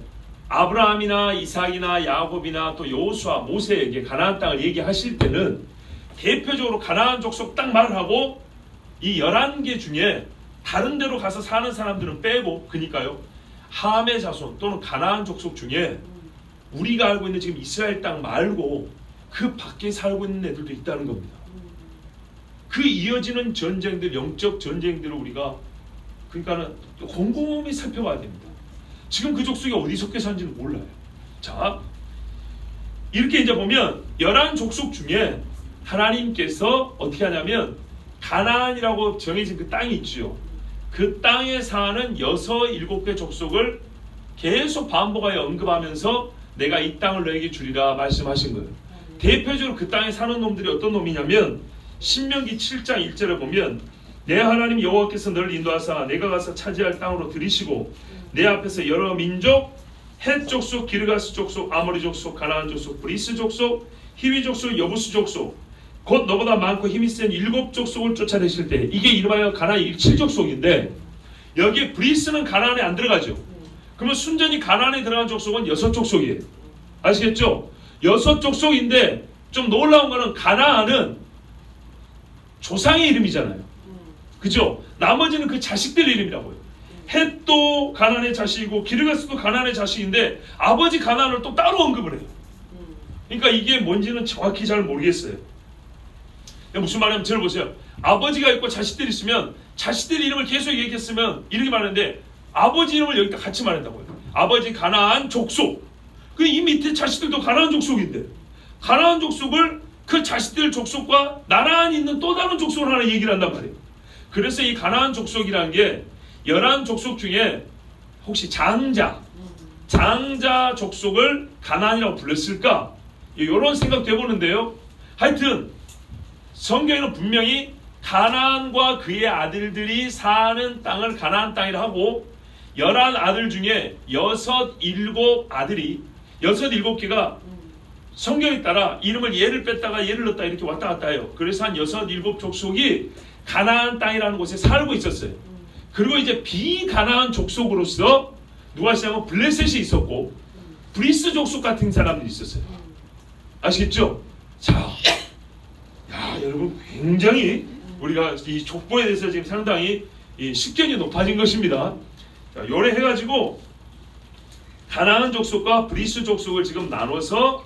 아브라함이나 이삭이나 야곱이나 또 여호수아, 모세에게 가나안 땅을 얘기하실 때는 대표적으로 가나안 족속 딱 말을 하고 이 11개 중에 다른 데로 가서 사는 사람들은 빼고, 그러니까요, 함의 자손 또는 가나안 족속 중에 우리가 알고 있는 지금 이스라엘 땅 말고 그 밖에 살고 있는 애들도 있다는 겁니다. 그 이어지는 전쟁들, 영적 전쟁들을 우리가 그러니까는 곰곰이 살펴봐야 됩니다. 지금 그 족속이 어디 속해 사는지는 몰라요. 자, 이렇게 이제 보면 11족속 중에 하나님께서 어떻게 하냐면 가나안이라고 정해진 그 땅이 있죠. 그 땅에 사는 6, 7개 족속을 계속 반복하여 언급하면서 내가 이 땅을 너에게 주리라 말씀하신 거예요. 대표적으로 그 땅에 사는 놈들이 어떤 놈이냐면 신명기 7장 1절에 보면 내 하나님 여호와께서 너를 인도하사 내가 가서 차지할 땅으로 들이시고 내 앞에서 여러 민족 헷 족속, 기르가스 족속, 아모리 족속, 가나안 족속, 브리스 족속, 히위 족속, 여부스 족속 곧 너보다 많고 힘이 센 7족속을 쫓아내실 때 이게 이름하여 가나안 7족속인데 여기에 브리스는 가나안에 안 들어가죠. 그러면 순전히 가나안에 들어간 족속은 6족속이에요. 아시겠죠? 6족속인데 좀 놀라운 거는 가나안은 조상의 이름이잖아요. 그죠? 나머지는 그 자식들 이름이라고요. 헷도 가나안의 자식이고 기르가스도 가나안의 자식인데 아버지 가나안을 또 따로 언급을 해요. 그러니까 이게 뭔지는 정확히 잘 모르겠어요. 무슨 말이냐면 저를 보세요. 아버지가 있고 자식들이 있으면 자식들 이름을 계속 얘기했으면 이렇게 말하는데 아버지 이름을 여기다 같이 말한다고요. 아버지 가나안 족속. 그 이 밑에 자식들도 가나안 족속인데 가나안 족속을 그 자식들 족속과 나란히 있는 또 다른 족속을 하나 얘기를 한단 말이에요. 그래서 이 가나안 족속이라는 게 11족속 중에 혹시 장자 족속을 가나안이라고 불렀을까? 이런 생각도 해보는데요. 하여튼 성경에는 분명히 가나안과 그의 아들들이 사는 땅을 가나안 땅이라 하고 11아들 중에 6, 7 아들이 6, 7개가 성경에 따라 이름을 얘를 뺐다가 얘를 넣었다 이렇게 왔다 갔다 해요. 그래서 한 6, 7족속이 가나안 땅이라는 곳에 살고 있었어요. 그리고 이제 비가나안 족속으로서 누가 시작하면 블레셋이 있었고 브리스 족속 같은 사람들이 있었어요. 아시겠죠? 자, 야, 여러분 굉장히 우리가 이 족보에 대해서 지금 상당히 이 식견이 높아진 것입니다. 자, 요래 해가지고 가나안 족속과 브리스 족속을 지금 나눠서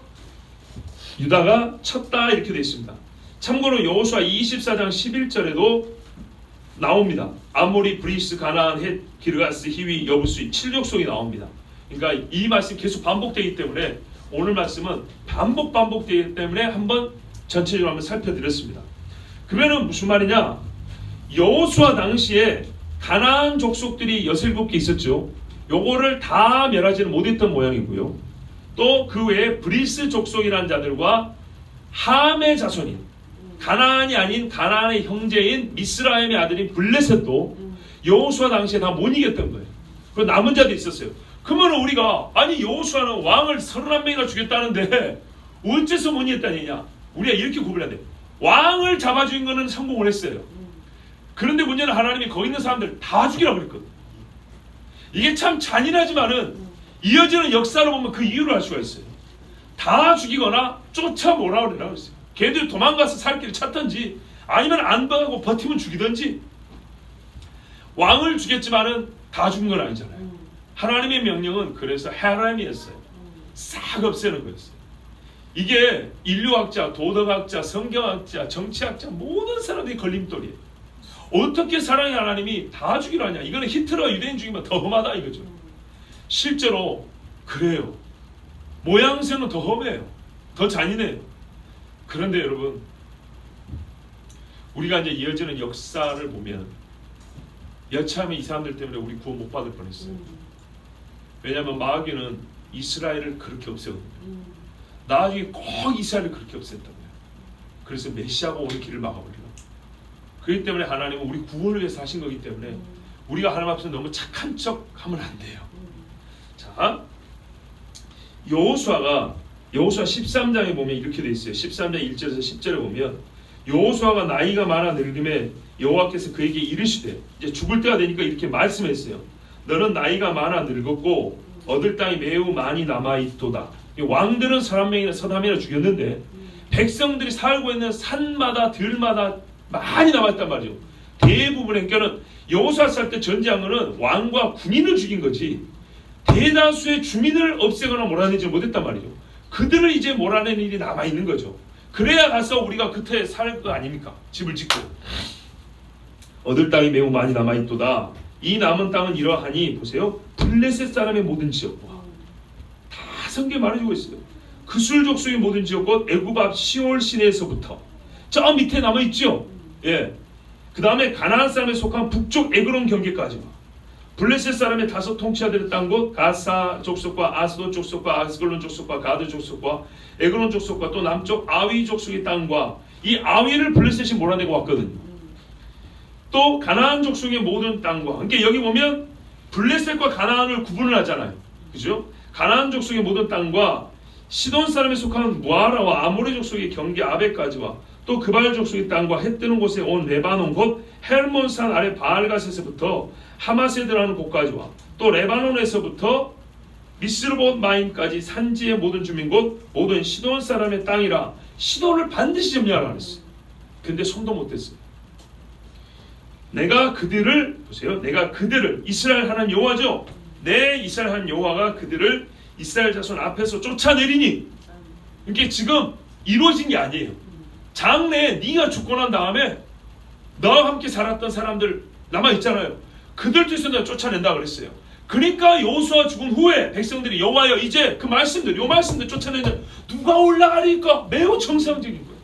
유다가 쳤다 이렇게 되어 있습니다. 참고로 여호수아 24장 11절에도 나옵니다. 아모리, 브리스, 가나안, 헷, 기르가스, 히위, 여부스 7족속이 나옵니다. 그러니까 이 말씀이 계속 반복되기 때문에 오늘 말씀은 반복되기 때문에 한번 전체적으로 한번 살펴드렸습니다. 그러면 무슨 말이냐? 여호수아 당시에 가나안 족속들이 6, 7개 있었죠. 요거를 다 멸하지는 못했던 모양이고요. 또 그 외에 브리스 족속이라는 자들과 함의 자손인 가나안이 아닌 가나안의 형제인 미스라임의 아들인 블레셋도 여호수아 당시에 다 못 이겼던 거예요. 그 남은 자도 있었어요. 그러면 우리가 아니 여호수아는 왕을 31명이나 죽였다는데 어째서 못 이겼다느냐? 우리가 이렇게 구분해야 돼요. 왕을 잡아 죽인 거는 성공을 했어요. 그런데 문제는 하나님이 거기 있는 사람들 다 죽이라고 그랬거든요. 이게 참 잔인하지만은 이어지는 역사를 보면 그 이유를 알 수가 있어요. 다 죽이거나 쫓아오라고 그러라고 했어요. 걔들 도망가서 살 길을 찾든지 아니면 안 가고 버티면 죽이든지. 왕을 죽였지만은 다 죽은 건 아니잖아요. 하나님의 명령은 그래서 헤라임이었어요. 싹 없애는 거였어요. 이게 인류학자, 도덕학자, 성경학자, 정치학자 모든 사람들이 걸림돌이에요. 어떻게 사랑의 하나님이 다 죽이려 하냐? 이거는 히틀러 유대인 죽이면 더 험하다 이거죠. 실제로 그래요. 모양새는 더 험해요. 더 잔인해요. 그런데 여러분 우리가 이제 이어지는 역사를 보면 여차하면 이 사람들 때문에 우리 구원 못 받을 뻔했어요. 왜냐하면 마귀는 이스라엘을 그렇게 없애거든요. 나중에 꼭 이스라엘을 그렇게 없앴단 말이에요. 그래서 메시아가 오는 길을 막아버리려고. 그렇기 때문에 하나님은 우리 구원을 위해서 하신 거기 때문에 우리가 하나님 앞에서 너무 착한 척 하면 안 돼요. 자, 여호수아 13장에 보면 이렇게 돼 있어요. 13장 1절에서 10절에 보면 여호수아가 나이가 많아 늙음에 여호와께서 그에게 이르시되 이제 죽을 때가 되니까 이렇게 말씀했어요. 너는 나이가 많아 늙었고 얻을 땅이 매우 많이 남아있도다. 왕들은 31명이나 30명이나 죽였는데 백성들이 살고 있는 산마다 들마다 많이 남았단 말이죠. 대부분의 그러니까는 여호수아 살 때 전쟁한 거는 왕과 군인을 죽인 거지 대다수의 주민을 없애거나 몰아내지 못했단 말이죠. 그들을 이제 몰아내는 일이 남아있는 거죠. 그래야 가서 우리가 그때 살 거 아닙니까? 집을 짓고. 얻을 땅이 매우 많이 남아있도다. 이 남은 땅은 이러하니 보세요. 블레셋 사람의 모든 지역과 다 성경에 말해주고 있어요. 그술 족속의 모든 지역 곧 애굽 앞 시올 시내에서부터 저 밑에 남아있죠. 예. 그 다음에 가나안 사람에 속한 북쪽 에그론 경계까지 블레셋 사람의 다섯 통치자들의 땅 곧 가사 족속과 아스돗 족속과 아스글론 족속과 가드 족속과 에그론 족속과 또 남쪽 아위 족속의 땅과 이 아위를 블레셋이 몰아내고 왔거든요. 또 가나안 족속의 모든 땅과 그러니까 여기 보면 블레셋과 가나안을 구분을 하잖아요. 그죠? 가나안 족속의 모든 땅과 시돈 사람에 속한 무아라와 아모리 족속의 경계 아베까지와 또 그발 족속의 땅과 해 뜨는 곳에 온 레바논 곧 헬몬산 아래 바알가스에서부터 하마세 들어가는 곳까지와 또 레바논에서부터 미스르봇 마임까지 산지의 모든 주민 곧 모든 시돈 사람의 땅이라 시돈을 반드시 점령하라 그랬어요. 근데 손도 못 댔어요. 내가 그들을 보세요. 내가 그들을 이스라엘 하나님 여호와죠. 내 이스라엘 하나님 여호와가 그들을 이스라엘 자손 앞에서 쫓아내리니 이게 지금 이루어진 게 아니에요. 장래에 네가 죽고 난 다음에 너와 함께 살았던 사람들 남아있잖아요. 그들 뒤에서 내가 쫓아낸다 그랬어요. 그러니까 여호수아 죽은 후에 백성들이 여호와여 이제 그 말씀들 요 말씀들 쫓아내는 누가 올라가리까 매우 정상적인 거예요.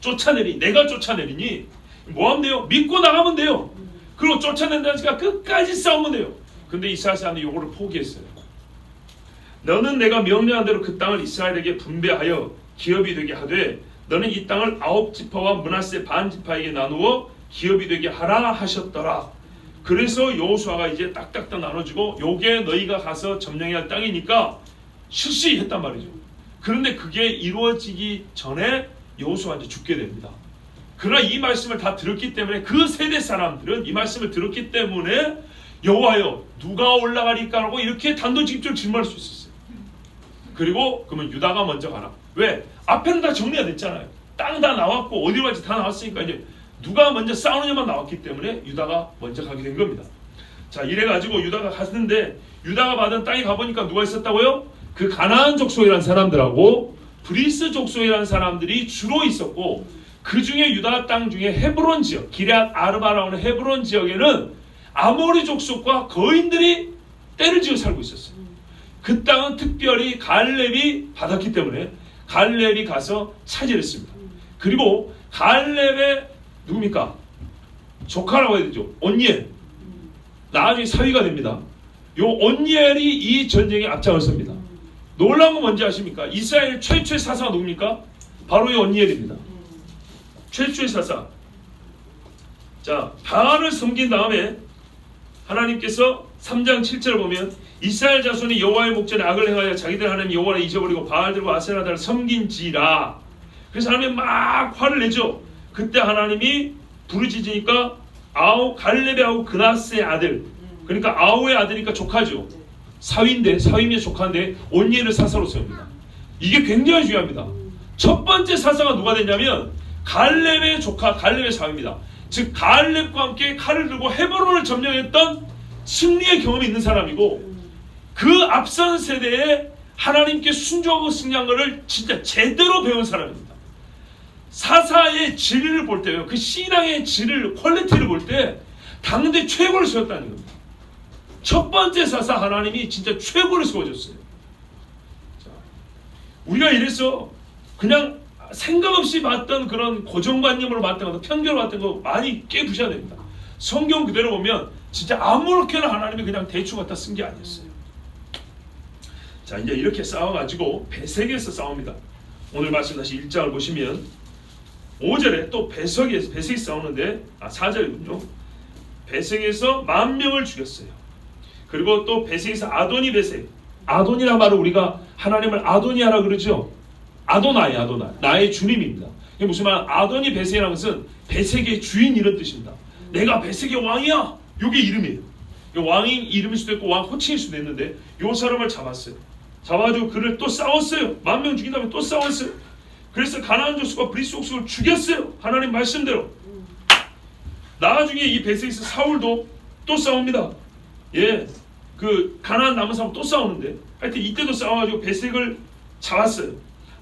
쫓아내리 내가 쫓아내리니 뭐 하면 돼요? 믿고 나가면 돼요. 그리고 쫓아낸다니까 끝까지 싸우면 돼요. 근데 이스라엘 사람들이 요거를 포기했어요. 너는 내가 명령한 대로 그 땅을 이스라엘에게 분배하여 기업이 되게 하되 너는 이 땅을 9지파와 므낫세 반지파에게 나누어 기업이 되게 하라 하셨더라. 그래서 여호수아가 이제 딱딱딱 나눠주고 요게 너희가 가서 점령해야 할 땅이니까 실시 했단 말이죠. 그런데 그게 이루어지기 전에 여호수아가 죽게 됩니다. 그러나 이 말씀을 다 들었기 때문에 그 세대 사람들은 이 말씀을 들었기 때문에 여호와여 누가 올라가리까라고 이렇게 단도직입적으로 질문할 수 있었어요. 그리고 그러면 유다가 먼저 가라. 왜? 앞에는 다 정리가 됐잖아요. 땅 다 나왔고 어디로 갈지 다 나왔으니까 이제 누가 먼저 싸우느냐만 나왔기 때문에 유다가 먼저 가게 된 겁니다. 자 이래가지고 유다가 갔는데 유다가 받은 땅에 가보니까 누가 있었다고요? 그 가나안 족속이라는 사람들하고 브리스 족속이라는 사람들이 주로 있었고 그 중에 유다 땅 중에 헤브론 지역 기럇 아르바라는 헤브론 지역에는 아모리 족속과 거인들이 때를 지어 살고 있었어요. 그 땅은 특별히 갈렙이 받았기 때문에 갈렙이 가서 차지했습니다. 그리고 갈렙의 누굽니까? 조카라고 해야 되죠. 온니엘. 나중에 사위가 됩니다. 요 온니엘이 이 전쟁에 앞장을 섭니다. 놀라운 건 뭔지 아십니까? 이스라엘 최초의 사사가 누굽니까? 바로 이 온니엘입니다. 최초의 사사. 자, 바알을 섬긴 다음에 하나님께서 3장 7절을 보면 이스라엘 자손이 여호와의 목전에 악을 행하여 자기들 하나님 여호와를 잊어버리고 바알들과 아세라다를 섬긴지라. 그래서 하나님이 막 화를 내죠. 그때 하나님이 부르짖으니까 갈렙의 아우 그나스의 아들, 그러니까 아우의 아들이니까 조카죠. 사위인데 사위면 조카인데 온니엘을 사사로 세웁니다. 이게 굉장히 중요합니다. 첫 번째 사사가 누가 됐냐면 갈렙의 조카, 갈렙의 사위입니다. 즉 갈렙과 함께 칼을 들고 헤브론을 점령했던 승리의 경험이 있는 사람이고 그 앞선 세대에 하나님께 순종하고 승리한 것을 진짜 제대로 배운 사람입니다. 사사의 질을 볼 때요, 그 신앙의 질을, 퀄리티를 볼 때 당대 최고를 세웠다는 겁니다. 첫 번째 사사 하나님이 진짜 최고를 세워줬어요. 자, 우리가 이래서 그냥 생각 없이 봤던 그런 고정관념으로 봤던 거, 편견으로 봤던 거 많이 깨부셔야 됩니다. 성경 그대로 보면 진짜 아무렇게나 하나님이 그냥 대충 갖다 쓴 게 아니었어요. 자, 이제 이렇게 싸워가지고 베색에서 싸웁니다. 오늘 말씀 다시 1장을 보시면 5절에 또 베색이 싸우는데 4절이군요. 베색에서 10,000명을 죽였어요. 그리고 또 베색에서 아도니 베색. 아도니란 말을 우리가 하나님을 아도니아라 그러죠. 아도나이, 나의 주님입니다. 이게 무슨 말? 아도니 베색이라는 것은 베색의 주인 이런 뜻입니다. 내가 베색의 왕이야. 이게 이름이에요. 왕인 이름일 수도 있고 왕 호칭일 수도 있는데 이 사람을 잡았어요. 잡아가지고 그를 또 싸웠어요. 10,000명 죽인 다음에 또 싸웠어요. 그래서 가나안 족속과 브리스 족속을 죽였어요. 하나님 말씀대로. 나중에 이 베색에서 사울도 또 싸웁니다. 예, 그 가나안 남은 사람 또 싸우는데 하여튼 이때도 싸워가지고 베색을 잡았어요.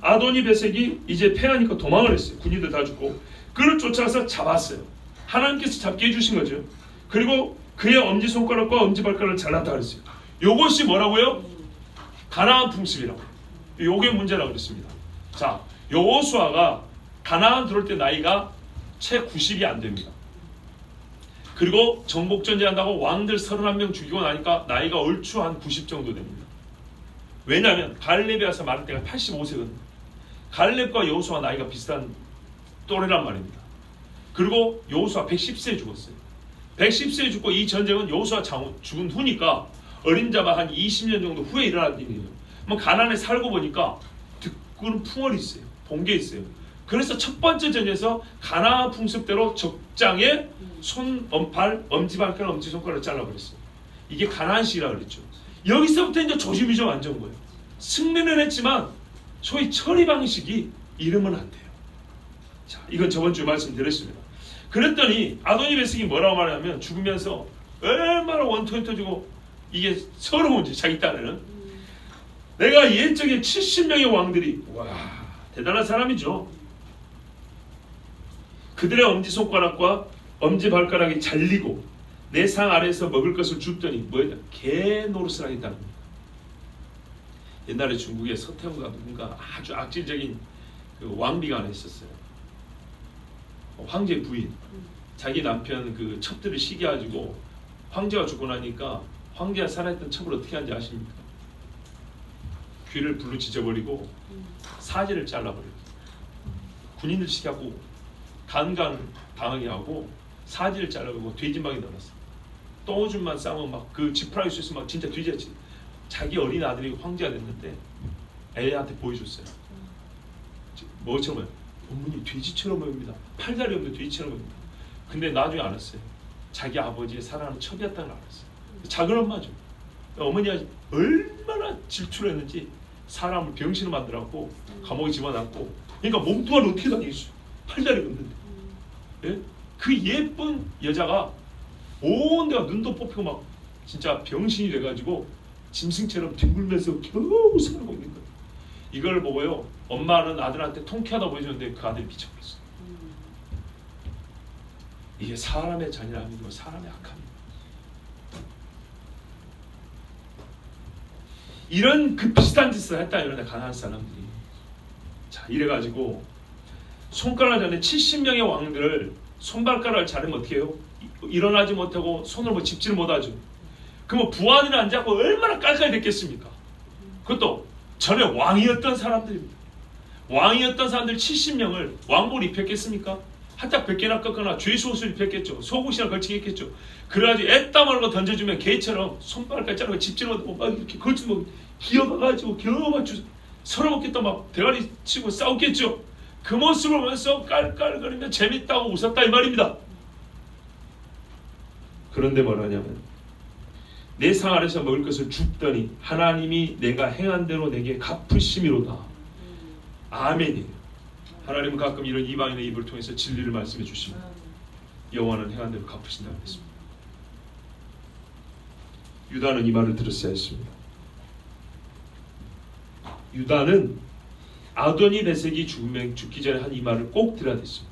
아도니 베색이 이제 패하니까 도망을 했어요. 군인들 다 죽고 그를 쫓아서 잡았어요. 하나님께서 잡게 해주신 거죠. 그리고 그의 엄지손가락과 엄지발가락을 잘랐다 그랬어요. 요것이 뭐라고요? 가나안 풍습이라고. 요게 문제라고 그랬습니다. 자, 여호수아가 가나안 들어올 때 나이가 채 90이 안 됩니다. 그리고 정복전쟁한다고 왕들 31명 죽이고 나니까 나이가 얼추 한 90 정도 됩니다. 왜냐하면 갈렙에 와서 말할 때가 85세거든요. 갈렙과 여호수아 나이가 비슷한 또래란 말입니다. 그리고 여호수아 110세에 죽었어요. 110세에 죽고 이 전쟁은 여호수아 죽은 후니까 어린 자가 한 20년 정도 후에 일어난 일이에요. 뭐 가나안에 살고 보니까 듣고는 풍월이 있어요. 본 게 있어요. 그래서 첫 번째 전에서 가나안 풍습대로 적장에 손, 발, 엄지발가락, 엄지손가락을 잘라버렸어요. 이게 가나안식이라고 그랬죠. 여기서부터 이제 조짐이 완전 거예요. 승리는 했지만 소위 처리 방식이 이러면 안 돼요. 자, 이건 저번 주에 말씀드렸습니다. 그랬더니 아도니 베색이 뭐라고 말하냐면 죽으면서 얼마나 원통이 터지고 이게 서러운지 자기 딴에는 내가 옛적에 70명의 왕들이 와 대단한 사람이죠. 그들의 엄지손가락과 엄지발가락이 잘리고 내 상 아래에서 먹을 것을 줬더니 뭐냐 개 노릇을 하겠다는 겁니다. 옛날에 중국에 서태후가 누군가 아주 악질적인 그 왕비가 하나 있었어요. 황제 부인 자기 남편 그 첩들을 시기해가지고 황제가 죽고 나니까 황제가 살아있던 첩을 어떻게 하는지 아십니까? 귀를 불로 찢어버리고 사지를 잘라버려요. 군인들 시켜갖고 간간 당하게 하고 사지를 잘라버리고 돼지막에 넣어놨어요. 똥오줌만 싸면 막 그 지푸라기 쏘서 막 진짜 돼지같이 자기 어린 아들이 황제가 됐는데 애한테 보여줬어요. 뭐처럼요? 어머니 돼지처럼 보입니다. 팔다리 없는데 돼지처럼 보입니다. 근데 나중에 알았어요. 자기 아버지의 사랑하는 첩이었다는 걸 알았어요. 작은 엄마죠. 어머니가 얼마나 질투를 했는지 사람을 병신을 만들었고 감옥에 집어넣고 그러니까 몸뚱아리 어떻게 다니겠어요. 팔다리가 없는데 예? 그 예쁜 여자가 온 데가 눈도 뽑히고 막 진짜 병신이 돼가지고 짐승처럼 뒹굴면서 겨우 살고 있는 거예요. 이걸 보고요 엄마는 아들한테 통쾌하다 보여주는데 그 아들이 미쳐버렸어요. 이게 사람의 잔인함이고 사람의 악함입니다. 이런 그 비슷한 짓을 했다 이러는데 가나안 사람들이 자 이래가지고 손가락 안에 70명의 왕들을 손발가락을 자르면 어떻게 해요? 일어나지 못하고 손을 뭐 짚지를 못하죠. 그러면 부하들이 안 잡고 얼마나 깔깔이 됐겠습니까? 그것도 전에 왕이었던 사람들입니다. 왕이었던 사람들 70명을 왕복을 입혔겠습니까? 한딱 100개나 꺾거나 죄수 옷을 입혔겠죠. 속옷이나 걸치겠죠. 그래가지고 애땀 흘리고 던져주면 개처럼 손발까지 자르고 짚지를 못하고 막 이렇게 걸치고 기어가가지고 겨우 맞추고 서러먹겠다 막 대가리 치고 싸웠겠죠. 그 모습을 보면서 깔깔거리며 재밌다고 웃었다 이 말입니다. 그런데 뭐라냐면 내 상 아래서 먹을 것을 줍더니 하나님이 내가 행한 대로 내게 갚으심이로다. 아멘이에요. 하나님은 가끔 이런 이방인의 입을 통해서 진리를 말씀해 주십니다. 여호와는 행한 대로 갚으신다고 했습니다. 유다는 이 말을 들었어야 했습니다. 유다는 아도니 베색이 죽기 전에 한 이 말을 꼭 들어야 됐습니다.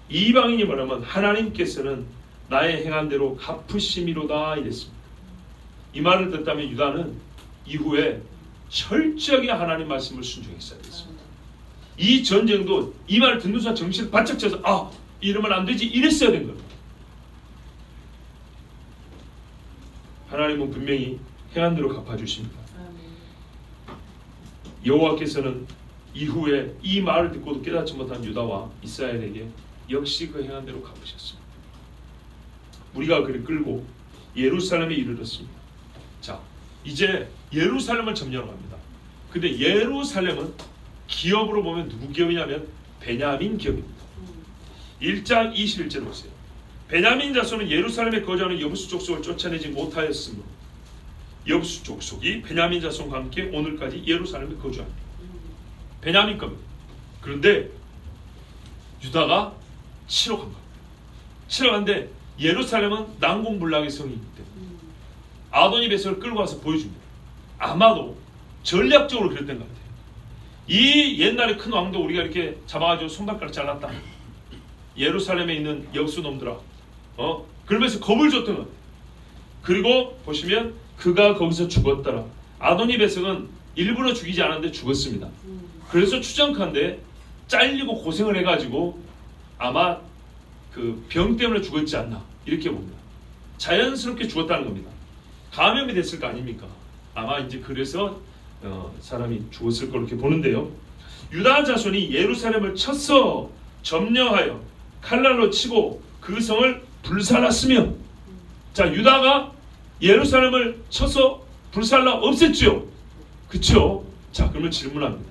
이방인이 말하면 하나님께서는 나의 행한 대로 갚으심이로다 이랬습니다. 이 말을 듣다면 유다는 이후에 철저하게 하나님 말씀을 순종했어야 됐습니다. 이 전쟁도 이 말을 듣는 순간 정신을 바짝 차서 아 이러면 안 되지 이랬어야 된 겁니다. 하나님은 분명히 행한 대로 갚아주십니다. 여호와께서는 이후에 이 말을 듣고도 깨닫지 못한 유다와 이스라엘에게 역시 그 행한 대로 갚으셨습니다. 우리가 그를 끌고 예루살렘에 이르렀습니다. 자, 이제 예루살렘을 점령을 합니다. 근데 예루살렘은 기업으로 보면 누구 기업이냐면 베냐민 기업입니다. 1장 21절을 보세요. 베냐민 자손은 예루살렘에 거주하는 여부수 족속을 쫓아내지 못하였으므로 여부수 족속이 베냐민 자손과 함께 오늘까지 예루살렘에 거주합니다. 베냐민 겁니다. 그런데 유다가 치러 간 겁니다. 치러 갔는데 예루살렘은 난공불락의 성이기 때문에 아도니베섹을 끌고 와서 보여줍니다. 아마도 전략적으로 그랬던 것 같아요. 이 옛날에 큰 왕도 우리가 이렇게 잡아가지고 손발가락 잘랐다. 예루살렘에 있는 역수놈들아, 그러면서 겁을 줬던 것 같아요. 그리고 보시면 그가 거기서 죽었더라. 아도니베섹은 일부러 죽이지 않았는데 죽었습니다. 그래서 추정컨대 잘리고 고생을 해가지고 아마 그 병 때문에 죽었지 않나 이렇게 봅니다. 자연스럽게 죽었다는 겁니다. 감염이 됐을 거 아닙니까? 아마 이제 그래서 사람이 죽었을 거 이렇게 보는데요. 유다 자손이 예루살렘을 쳐서 점령하여 칼날로 치고 그 성을 불살랐으면, 자, 유다가 예루살렘을 쳐서 불살라 없앴죠. 그쵸? 자, 그러면 질문합니다.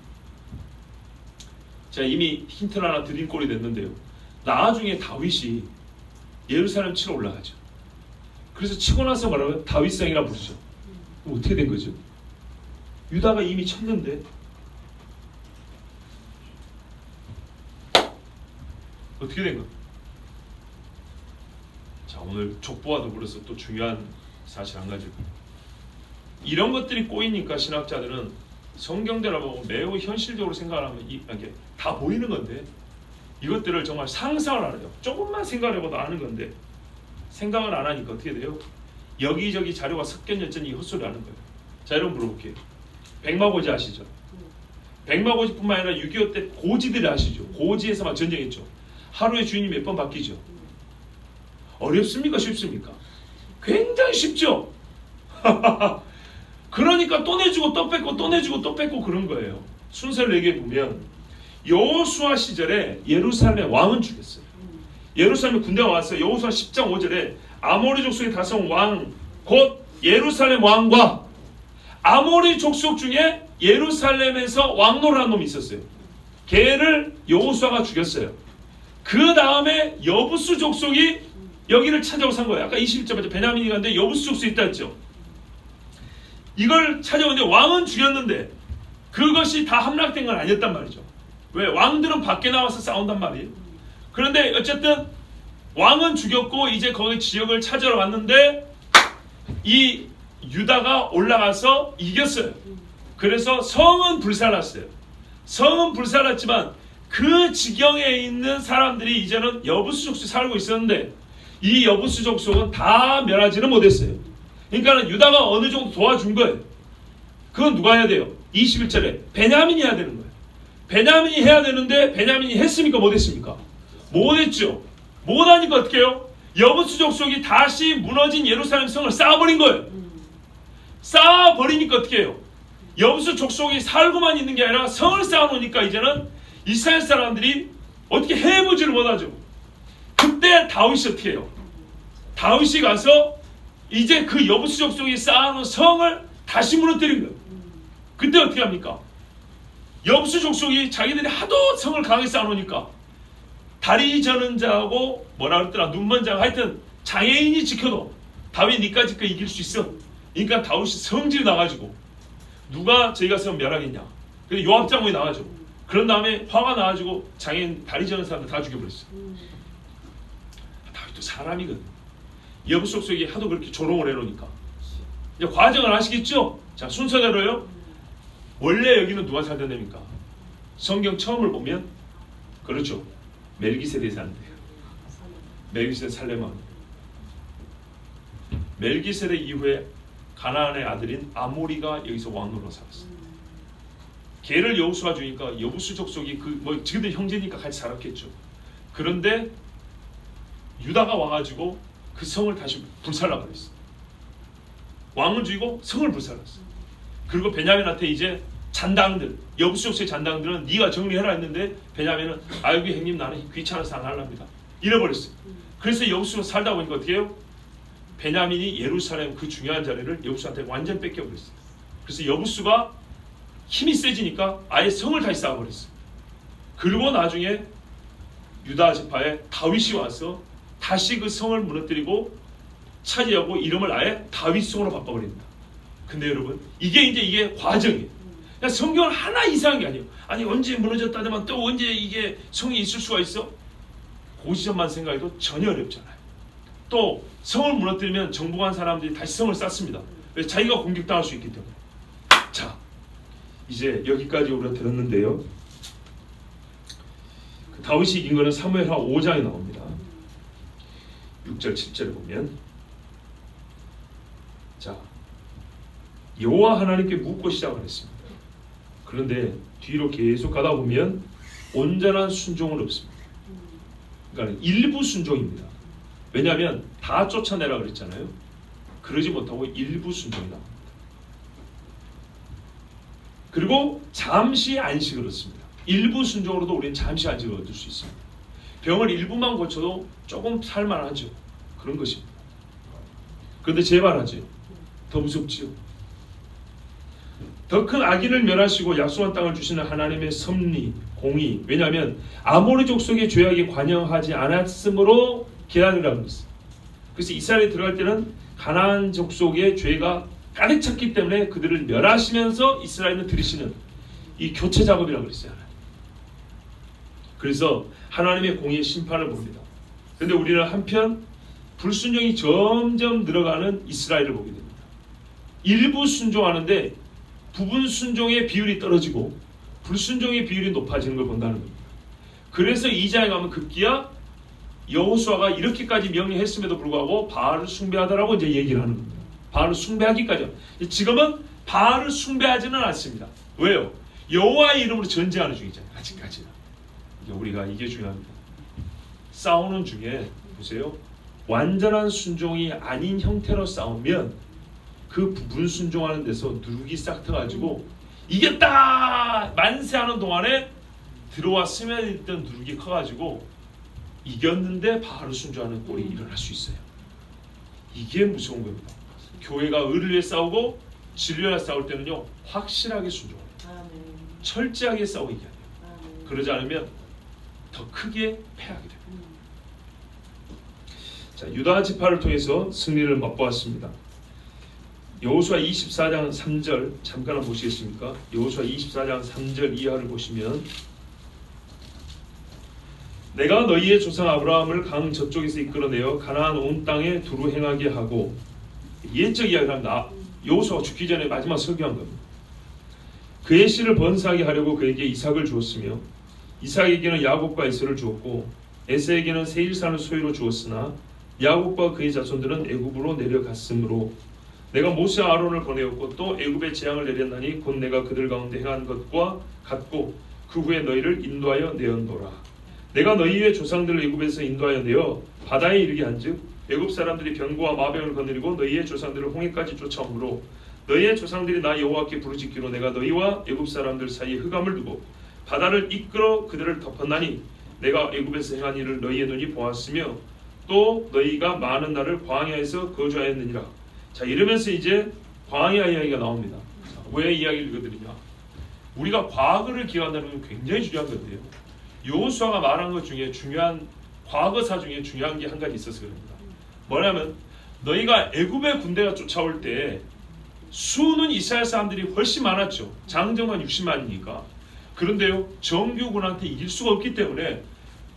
제가 이미 힌트를 하나 드린 꼴이 됐는데요. 나중에 다윗이 예루살렘 치러 올라가죠. 그래서 치고 나서 뭐라고요? 다윗성이라 부르죠. 그럼 어떻게 된 거죠? 유다가 이미 쳤는데 어떻게 된 거? 자, 오늘 족보와 더불어서 또 중요한 사실 한 가지. 이런 것들이 꼬이니까 신학자들은 성경대로 보고 매우 현실적으로 생각을 하면 이게 다 보이는 건데, 이것들을 정말 상상을 안 해요. 조금만 생각을 해봐도 아는 건데 생각을 안 하니까 어떻게 돼요? 여기저기 자료가 섞여졌더니 헛소리 하는 거예요. 자, 여러분 물어볼게요. 백마고지 아시죠? 백마고지뿐만 아니라 6.25 때 고지들이 아시죠? 고지에서만 전쟁했죠. 하루에 주인이 몇 번 바뀌죠. 어렵습니까? 쉽습니까? 굉장히 쉽죠. 그러니까 또 내주고 또 뺏고 또 내주고 또 뺏고 그런 거예요. 순서를 얘기해 보면 여호수아 시절에 예루살렘 왕은 죽였어요. 예루살렘 군대가 왔어요. 여호수아 10장 5절에 아모리 족속의 다성 왕 곧 예루살렘 왕과 아모리 족속 중에 예루살렘에서 왕노를 한 놈이 있었어요. 걔를 여호수아가 죽였어요. 그 다음에 여부수 족속이 여기를 찾아오고 산 거예요. 아까 21절에 베냐민이 갔는데 여부수 족속이 있다 했죠. 이걸 찾아오는데 왕은 죽였는데 그것이 다 함락된 건 아니었단 말이죠. 왜? 왕들은 밖에 나와서 싸운단 말이에요. 그런데 어쨌든 왕은 죽였고 이제 거기 지역을 찾으러 갔는데 이 유다가 올라가서 이겼어요. 그래서 성은 불살랐어요. 성은 불살랐지만 그 지경에 있는 사람들이 이제는 여부수 족속에 살고 있었는데 이 여부수 족속은 다 멸하지는 못했어요. 그러니까 유다가 어느 정도 도와준 거예요. 그건 누가 해야 돼요? 21절에 베냐민이 해야 되는 거예요. 베냐민이 해야 되는데 베냐민이 했습니까? 못했습니까? 못했죠. 못하니까 어떻게 해요? 여부수 족속이 다시 무너진 예루살렘 성을 쌓아버린 거예요. 쌓아버리니까 어떻게 해요? 여부수 족속이 살고만 있는 게 아니라 성을 쌓아놓으니까 이제는 이스라엘 사람들이 어떻게 해보지를 못하죠. 그때 다윗이 어떻게 해요? 다윗이 가서 이제 그 여부수 족속이 쌓아놓은 성을 다시 무너뜨린 거예요. 그때 어떻게 합니까? 여부수 족속이 자기들이 하도 성을 강하게 쌓아놓으니까 다리 저는 자하고 뭐라 그랬더라, 눈먼 자가 하여튼 장애인이 지켜도 다윗 니까지 거 이길 수 있어. 그러니까 다윗이 성질이 나가지고 누가 저희 가서 멸하겠냐. 그래서 요압 장군이 나가죠. 그런 다음에 화가 나가지고 장애인 다리 저는 사람들 다 죽여버렸어요. 다윗도 사람이거든. 여부수 족속이 하도 그렇게 조롱을 해놓으니까 이제 과정을 아시겠죠? 자, 순서대로요. 원래 여기는 누가 살던 데입니까? 성경 처음을 보면 그렇죠. 멜기세덱이 사는데요. 멜기세덱 살레만. 멜기세덱 이후에 가나안의 아들인 아모리가 여기서 왕으로 살았어요. 걔를 여호수아 주니까 여부수 족속이 지금도 형제니까 같이 살았겠죠. 그런데 유다가 와가지고 그 성을 다시 불살라버렸어. 왕을 죽이고 성을 불살랐어. 그리고 베냐민한테 이제 잔당들, 여부수 족속의 잔당들은 네가 정리해라 했는데 베냐민은 아이고 형님 나는 귀찮아서 안 할랍니다. 이래버렸어요. 그래서 여부수가 살다 보니까 어떻게 해요? 베냐민이 예루살렘 그 중요한 자리를 여부수한테 완전 뺏겨버렸어요. 그래서 여부수가 힘이 세지니까 아예 성을 다시 쌓아버렸어요. 그리고 나중에 유다 지파에 다윗이 와서 다시 그 성을 무너뜨리고 차지하고 이름을 아예 다윗성으로 바꿔버립니다. 근데 여러분 이게 과정이에요. 그러니까 성경은 하나 이상한 게 아니에요. 아니 언제 무너졌다더만 또 언제 이게 성이 있을 수가 있어? 그 시점만 생각해도 전혀 어렵잖아요. 또 성을 무너뜨리면 정복한 사람들이 다시 성을 쌓습니다. 왜? 자기가 공격당할 수 있기 때문에. 자, 이제 여기까지 우리가 들었는데요. 그 다윗이 이긴 거는 사무엘하 5장에 나옵니다. 6절 7절을 보면, 자, 여호와 하나님께 묻고 시작을 했습니다. 그런데 뒤로 계속 가다 보면 온전한 순종은 없습니다. 그러니까 일부 순종입니다. 왜냐하면 다 쫓아내라 그랬잖아요. 그러지 못하고 일부 순종이 나옵니다. 그리고 잠시 안식을 얻습니다. 일부 순종으로도 우리는 잠시 안식을 얻을 수 있습니다. 병을 일부만 고쳐도 조금 살만하죠. 그런 것입니다. 그런데 재발하죠. 더 무섭지요. 더 큰 악인을 멸하시고 약속한 땅을 주시는 하나님의 섭리, 공의. 왜냐하면 아모리 족속의 죄악에 관여하지 않았으므로 기다리라고 했어요. 그래서 이스라엘에 들어갈 때는 가나안 족속의 죄가 가득 찼기 때문에 그들을 멸하시면서 이스라엘은 들이시는 이 교체 작업이라고 그랬어요. 그래서 하나님의 공의의 심판을 봅니다. 그런데 우리는 한편 불순종이 점점 늘어가는 이스라엘을 보게 됩니다. 일부 순종하는데 부분 순종의 비율이 떨어지고 불순종의 비율이 높아지는 걸 본다는 겁니다. 그래서 2장에 가면 급기야 여호수아가 이렇게까지 명령했음에도 불구하고 바알을 숭배하더라고 이제 얘기를 하는 겁니다. 바알을 숭배하기까지. 지금은 바알을 숭배하지는 않습니다. 왜요? 여호와의 이름으로 전쟁하는 중이잖아요. 아직까지는. 우리가 이게 중요합니다. 싸우는 중에 보세요. 완전한 순종이 아닌 형태로 싸우면 그 부분 순종하는 데서 누룩이 싹 터가지고 이겼다 만세하는 동안에 들어와 스며있던 누룩이 커가지고 이겼는데 바로 순종하는 꼴이 일어날 수 있어요. 이게 무서운 겁니다. 교회가 의를 위해 싸우고 진리를 위해 싸울 때는요 확실하게 순종합니다. 철저하게 싸우기 아니에요. 그러지 않으면 더 크게 패하게 됩니다. 자, 유다 지파를 통해서 승리를 맛보았습니다. 여호수아 24장 3절 잠깐 한번 보시겠습니까? 여호수아 24장 3절 이하를 보시면, 내가 너희의 조상 아브라함을 강 저쪽에서 이끌어내어 가나안 온 땅에 두루 행하게 하고, 옛적 이야기를 합니다. 여호수아가 죽기 전에 마지막 설교한 겁니다. 그의 씨를 번성하게 하려고 그에게 이삭을 주었으며 이삭에게는 야곱과 에서를 주었고 에서에게는 세일산을 소유로 주었으나 야곱과 그의 자손들은 애굽으로 내려갔으므로 내가 모세와 아론을 보내었고 또 애굽에 재앙을 내렸나니 곧 내가 그들 가운데 행한 것과 같고 그 후에 너희를 인도하여 내었노라. 내가 너희의 조상들을 애굽에서 인도하여 내어 바다에 이르게 한즉 애굽 사람들이 병거와 마병을 거느리고 너희의 조상들을 홍해까지 쫓아오므로 너희의 조상들이 나 여호와께 부르짖기로 내가 너희와 애굽 사람들 사이에 흑암을 두고 바다를 이끌어 그들을 덮었나니 내가 애굽에서 행한 일을 너희의 눈이 보았으며 또 너희가 많은 날을 광야에서 거주하였느니라. 자, 이러면서 이제 광야 이야기가 나옵니다. 자, 왜 이야기를 읽어드리냐? 우리가 과거를 기억한다는 건 굉장히 중요한 건데요. 여호수아가 말한 것 중에 중요한 과거사 중에 중요한 게 한 가지 있어서 그럽니다. 뭐냐면 너희가 애굽의 군대가 쫓아올 때 수는 이스라엘 사람들이 훨씬 많았죠. 장정만 60만이니까. 그런데요 정규군한테 이길 수가 없기 때문에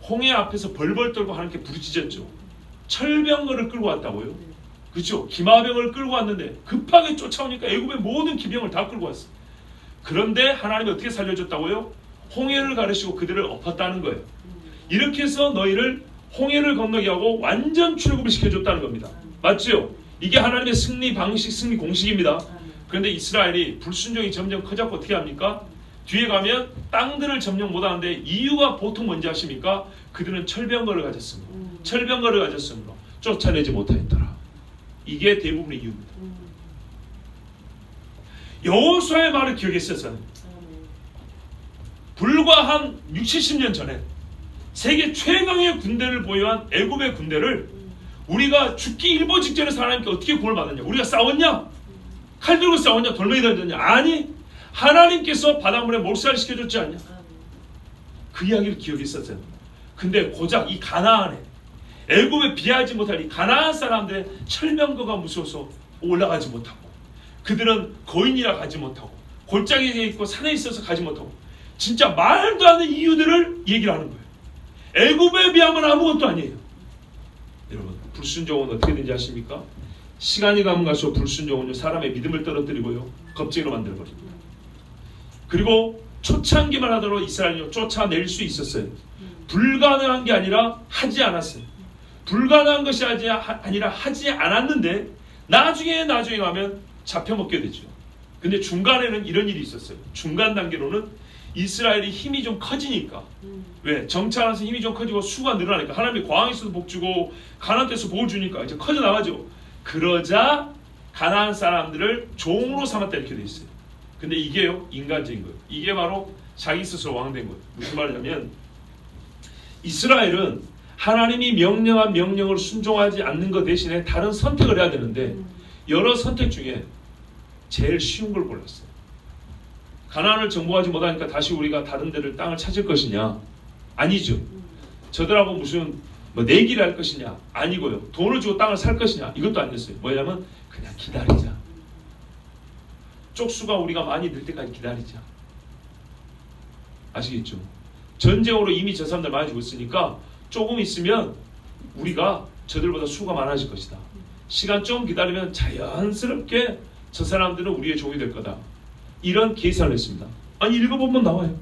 홍해 앞에서 벌벌 떨고 하나님께 부르짖었죠. 철병거를 끌고 왔다고요. 그렇죠. 기마병을 끌고 왔는데 급하게 쫓아오니까 애굽의 모든 기병을 다 끌고 왔어요. 그런데 하나님이 어떻게 살려줬다고요? 홍해를 가르치고 그들을 엎었다는 거예요. 이렇게 해서 너희를 홍해를 건너게 하고 완전 출애굽을 시켜줬다는 겁니다. 맞죠? 이게 하나님의 승리 방식, 승리 공식입니다. 그런데 이스라엘이 불순종이 점점 커졌고 어떻게 합니까? 뒤에 가면 땅들을 점령 못하는데 이유가 보통 뭔지 아십니까? 그들은 철병거를 가졌습니다. 철병거를 가졌으므로 쫓아내지 못하였더라. 이게 대부분의 이유입니다. 여호수아의 말을 기억했었어요. 불과 한 60, 70년 전에 세계 최강의 군대를 보유한 애굽의 군대를 우리가 죽기 일보 직전에서 하나님께 어떻게 구원을 받았냐? 우리가 싸웠냐? 칼 들고 싸웠냐? 돌멩이 던졌냐? 아니, 하나님께서 바닷물에 몰살을 시켜줬지 않냐? 그 이야기를 기억했었어요. 근데 고작 이 가나안에 애굽에 비하지 못할 이 가나안 사람들의 철병거가 무서워서 올라가지 못하고 그들은 거인이라 가지 못하고 골짜기에 있고 산에 있어서 가지 못하고 진짜 말도 안 되는 이유들을 얘기를 하는 거예요. 애굽에 비하면 아무것도 아니에요. 여러분, 불순종은 어떻게 되는지 아십니까? 시간이 가면 갈수록 불순종은요 사람의 믿음을 떨어뜨리고요 겁쟁이로 만들어버립니다. 그리고 초창기만 하더라도 이스라엘을 쫓아낼 수 있었어요. 불가능한 게 아니라 하지 않았어요. 불가능한 것이 아니라 하지 않았는데 나중에 가면 잡혀먹게 되죠. 근데 중간에는 이런 일이 있었어요. 중간 단계로는 이스라엘이 힘이 좀 커지니까 왜? 정찰하면서 힘이 좀 커지고 수가 늘어나니까 하나님이 광야에서도 복 주고 가나안 땅에서 복을 주니까 이제 커져나가죠. 그러자 가나안 사람들을 종으로 삼았다 이렇게 돼 있어요. 근데 이게요 인간적인 거예요. 이게 바로 자기 스스로 왕된 거예요. 무슨 말이냐면 이스라엘은 하나님이 명령한 명령을 순종하지 않는 것 대신에 다른 선택을 해야 되는데 여러 선택 중에 제일 쉬운 걸 골랐어요. 가나안을 정복하지 못하니까 다시 우리가 다른 데를 땅을 찾을 것이냐? 아니죠. 저들하고 무슨 내기를 할 것이냐? 아니고요. 돈을 주고 땅을 살 것이냐? 이것도 아니었어요. 뭐냐면 그냥 기다리자. 쪽수가 우리가 많이 늘 때까지 기다리자. 아시겠죠? 전쟁으로 이미 저 사람들 많이 죽었으니까 조금 있으면 우리가 저들보다 수가 많아질 것이다. 시간 좀 기다리면 자연스럽게 저 사람들은 우리의 종이 될 거다. 이런 계산을 했습니다. 아니 읽어보면 나와요.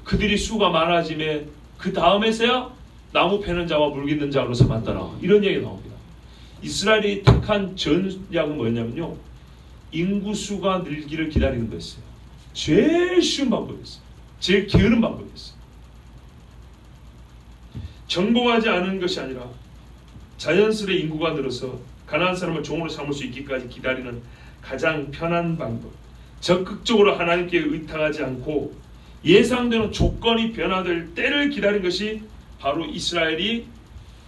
그들이 수가 많아짐에 그 다음에서야 나무 패는 자와 물 깃는 자로 삼았더라. 이런 얘기가 나옵니다. 이스라엘이 택한 전략은 뭐였냐면요. 인구수가 늘기를 기다리는 거였어요. 제일 쉬운 방법이었어요. 제일 게으른 방법이었어요. 정복하지 않은 것이 아니라 자연스레 인구가 늘어서 가난한 사람을 종으로 삼을 수 있기까지 기다리는 가장 편한 방법. 적극적으로 하나님께 의탁하지 않고 예상되는 조건이 변화될 때를 기다린 것이 바로 이스라엘이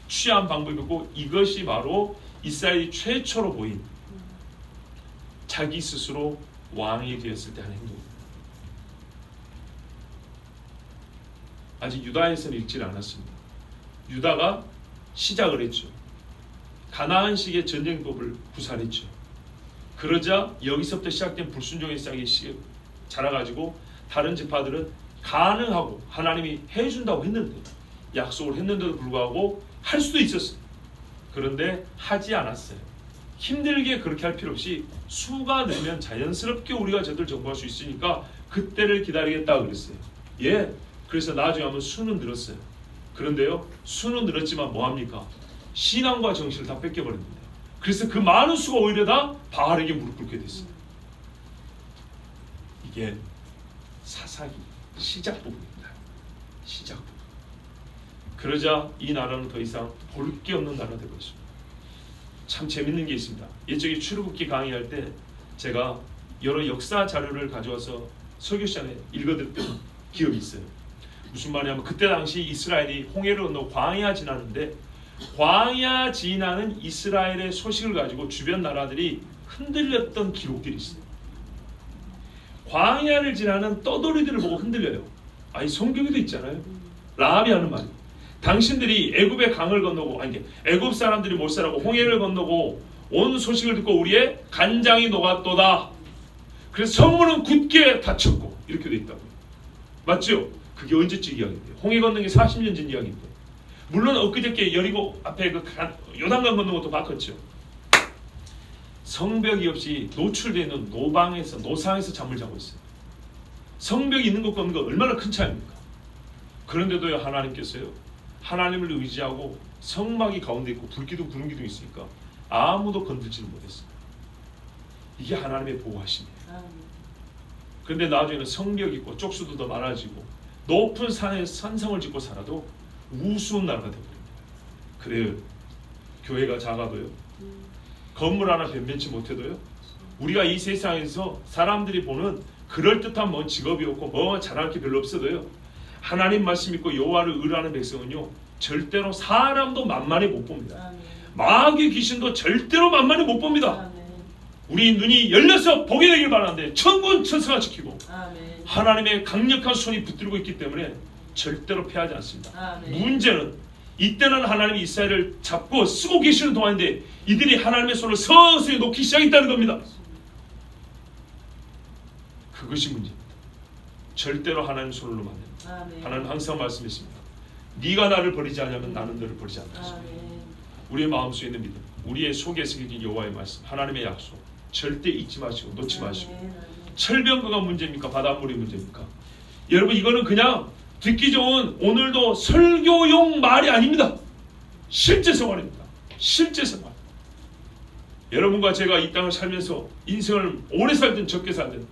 취한 방법이고 이것이 바로 이스라엘이 최초로 보인 자기 스스로 왕이 되었을 때 하는 행동입니다. 아직 유다에서는 읽질 않았습니다. 유다가 시작을 했죠. 가나안식의 전쟁법을 구사했죠. 그러자 여기서부터 시작된 불순종의 시작이 자라가지고 다른 지파들은 가능하고 하나님이 해준다고 했는데 약속을 했는데도 불구하고 할 수도 있었어요. 그런데 하지 않았어요. 힘들게 그렇게 할 필요 없이 수가 늘면 자연스럽게 우리가 저들 정복할 수 있으니까 그때를 기다리겠다 그랬어요. 예, 그래서 나중에 하면 수는 늘었어요. 그런데요 수는 늘었지만 뭐합니까? 신앙과 정신을 다 뺏겨버립니다. 그래서 그 많은 수가 오히려 다 바알에게 무릎 꿇게 됐어요. 이게 사사기 시작 부분입니다. 시작 부분. 그러자 이 나라는 더 이상 볼 게 없는 나라가 되어버렸습니다. 참 재밌는 게 있습니다. 예전에 출애굽기 강의할 때 제가 여러 역사 자료를 가져와서 설교 시간에 읽어드렸던 기억이 있어요. 무슨 말이냐면 그때 당시 이스라엘이 홍해를 건너 광야 지나는데 광야 지나는 이스라엘의 소식을 가지고 주변 나라들이 흔들렸던 기록들이 있어요. 광야를 지나는 떠돌이들을 보고 흔들려요. 아니 성경에도 있잖아요. 라합이 하는 말이 당신들이 애굽의 강을 건너고 아니 애굽 사람들이 몰살하고 홍해를 건너고 온 소식을 듣고 우리의 간장이 녹았도다. 그래서 성문은 굳게 닫혔고 이렇게 돼 있다고요. 맞죠? 그게 언제쯤 이야기인데요. 홍해 건너는 게 40년 전 이야기인데 물론 엊그저께 여리고 앞에 그 요단강 건너는 것도 바꿨죠. 성벽이 없이 노출되어 있는 노상에서 잠을 자고 있어요. 성벽이 있는 것과 없는 거 얼마나 큰 차이입니까? 그런데도요 하나님께서요 하나님을 의지하고 성막이 가운데 있고 불기둥 구름 기둥이 있으니까 아무도 건들지를 못했어요. 이게 하나님의 보호하심이에요. 그런데 나중에는 성벽이 있고 쪽수도 더 많아지고 높은 산에 산성을 짓고 살아도 우스운 나라가 되어버립니다. 그래요. 교회가 작아도요. 건물 하나 변변치 못해도요. 우리가 이 세상에서 사람들이 보는 그럴듯한 뭐 직업이 없고 뭐 잘할 게 별로 없어도요. 하나님 말씀 믿고 여호와를 의뢰하는 백성은요. 절대로 사람도 만만히 못 봅니다. 마귀 귀신도 절대로 만만히 못 봅니다. 우리 눈이 열려서 보게 되길 바라는데 천군 천사가 지키고 하나님의 강력한 손이 붙들고 있기 때문에 절대로 패하지 않습니다. 문제는 이때는 하나님이 이스라엘을 잡고 쓰고 계시는 동안인데 이들이 하나님의 손을 서서히 놓기 시작했다는 겁니다. 그것이 문제입니다. 절대로 하나님 손을 놓으면 안 됩니다. 하나님 항상 말씀했습니다. 네가 나를 버리지 않으면 나는 너를 버리지 않겠습니다. 우리의 마음속에 있는 믿음, 우리의 속에 새겨진 여호와의 말씀, 하나님의 약속 절대 잊지 마시고 놓지 마시고. 철병거가 문제입니까? 바닷물이 문제입니까? 여러분 이거는 그냥 듣기 좋은 오늘도 설교용 말이 아닙니다. 실제 생활입니다. 실제 생활. 여러분과 제가 이 땅을 살면서 인생을 오래 살든 적게 살든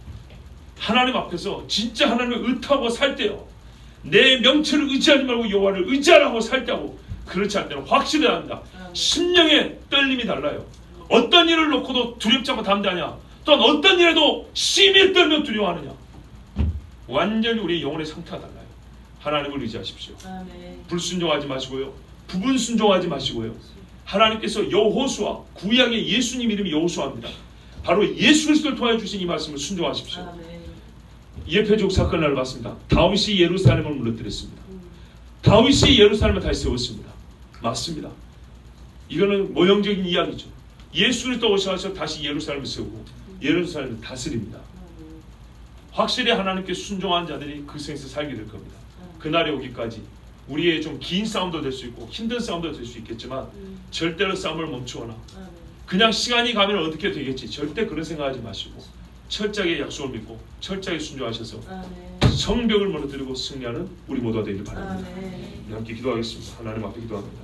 하나님 앞에서 진짜 하나님을 의탁하고 살 때요, 내 명체를 의지하지 말고 여호와를 의지하라고 살 때하고 그렇지 않을 때는 확실해야 합니다. 심령의 떨림이 달라요. 어떤 일을 놓고도 두렵지 않고 담대하냐, 또한 어떤 일에도 심히 떨며 두려워하느냐. 완전히 우리의 영혼의 상태가 달라요. 하나님을 의지하십시오. 불순종하지 마시고요, 부분 순종하지 마시고요. 하나님께서 여호수아, 구약의 예수님 이름이 여호수아입니다. 바로 예수 그리스도를 통하여 주신 이 말씀을 순종하십시오. 예표적 사건을 봤습니다. 다윗이 예루살렘을 무너뜨렸습니다. 다윗이 예루살렘을 다시 세웠습니다. 맞습니다. 이거는 모형적인 이야기죠. 예수 그리스도 오셔서 다시 예루살렘을 세우고 예루살렘을 다스립니다. 확실히 하나님께 순종한 자들이 그 생에서 살게 될 겁니다. 그날이 오기까지 우리의 좀 긴 싸움도 될 수 있고 힘든 싸움도 될 수 있겠지만 절대로 싸움을 멈추거나 그냥 시간이 가면 어떻게 되겠지, 절대 그런 생각하지 마시고 철저하게 약속을 믿고 철저하게 순종하셔서 성벽을 무너뜨리고 승리하는 우리 모두가 되길 바랍니다. 함께 기도하겠습니다. 하나님 앞에 기도합니다.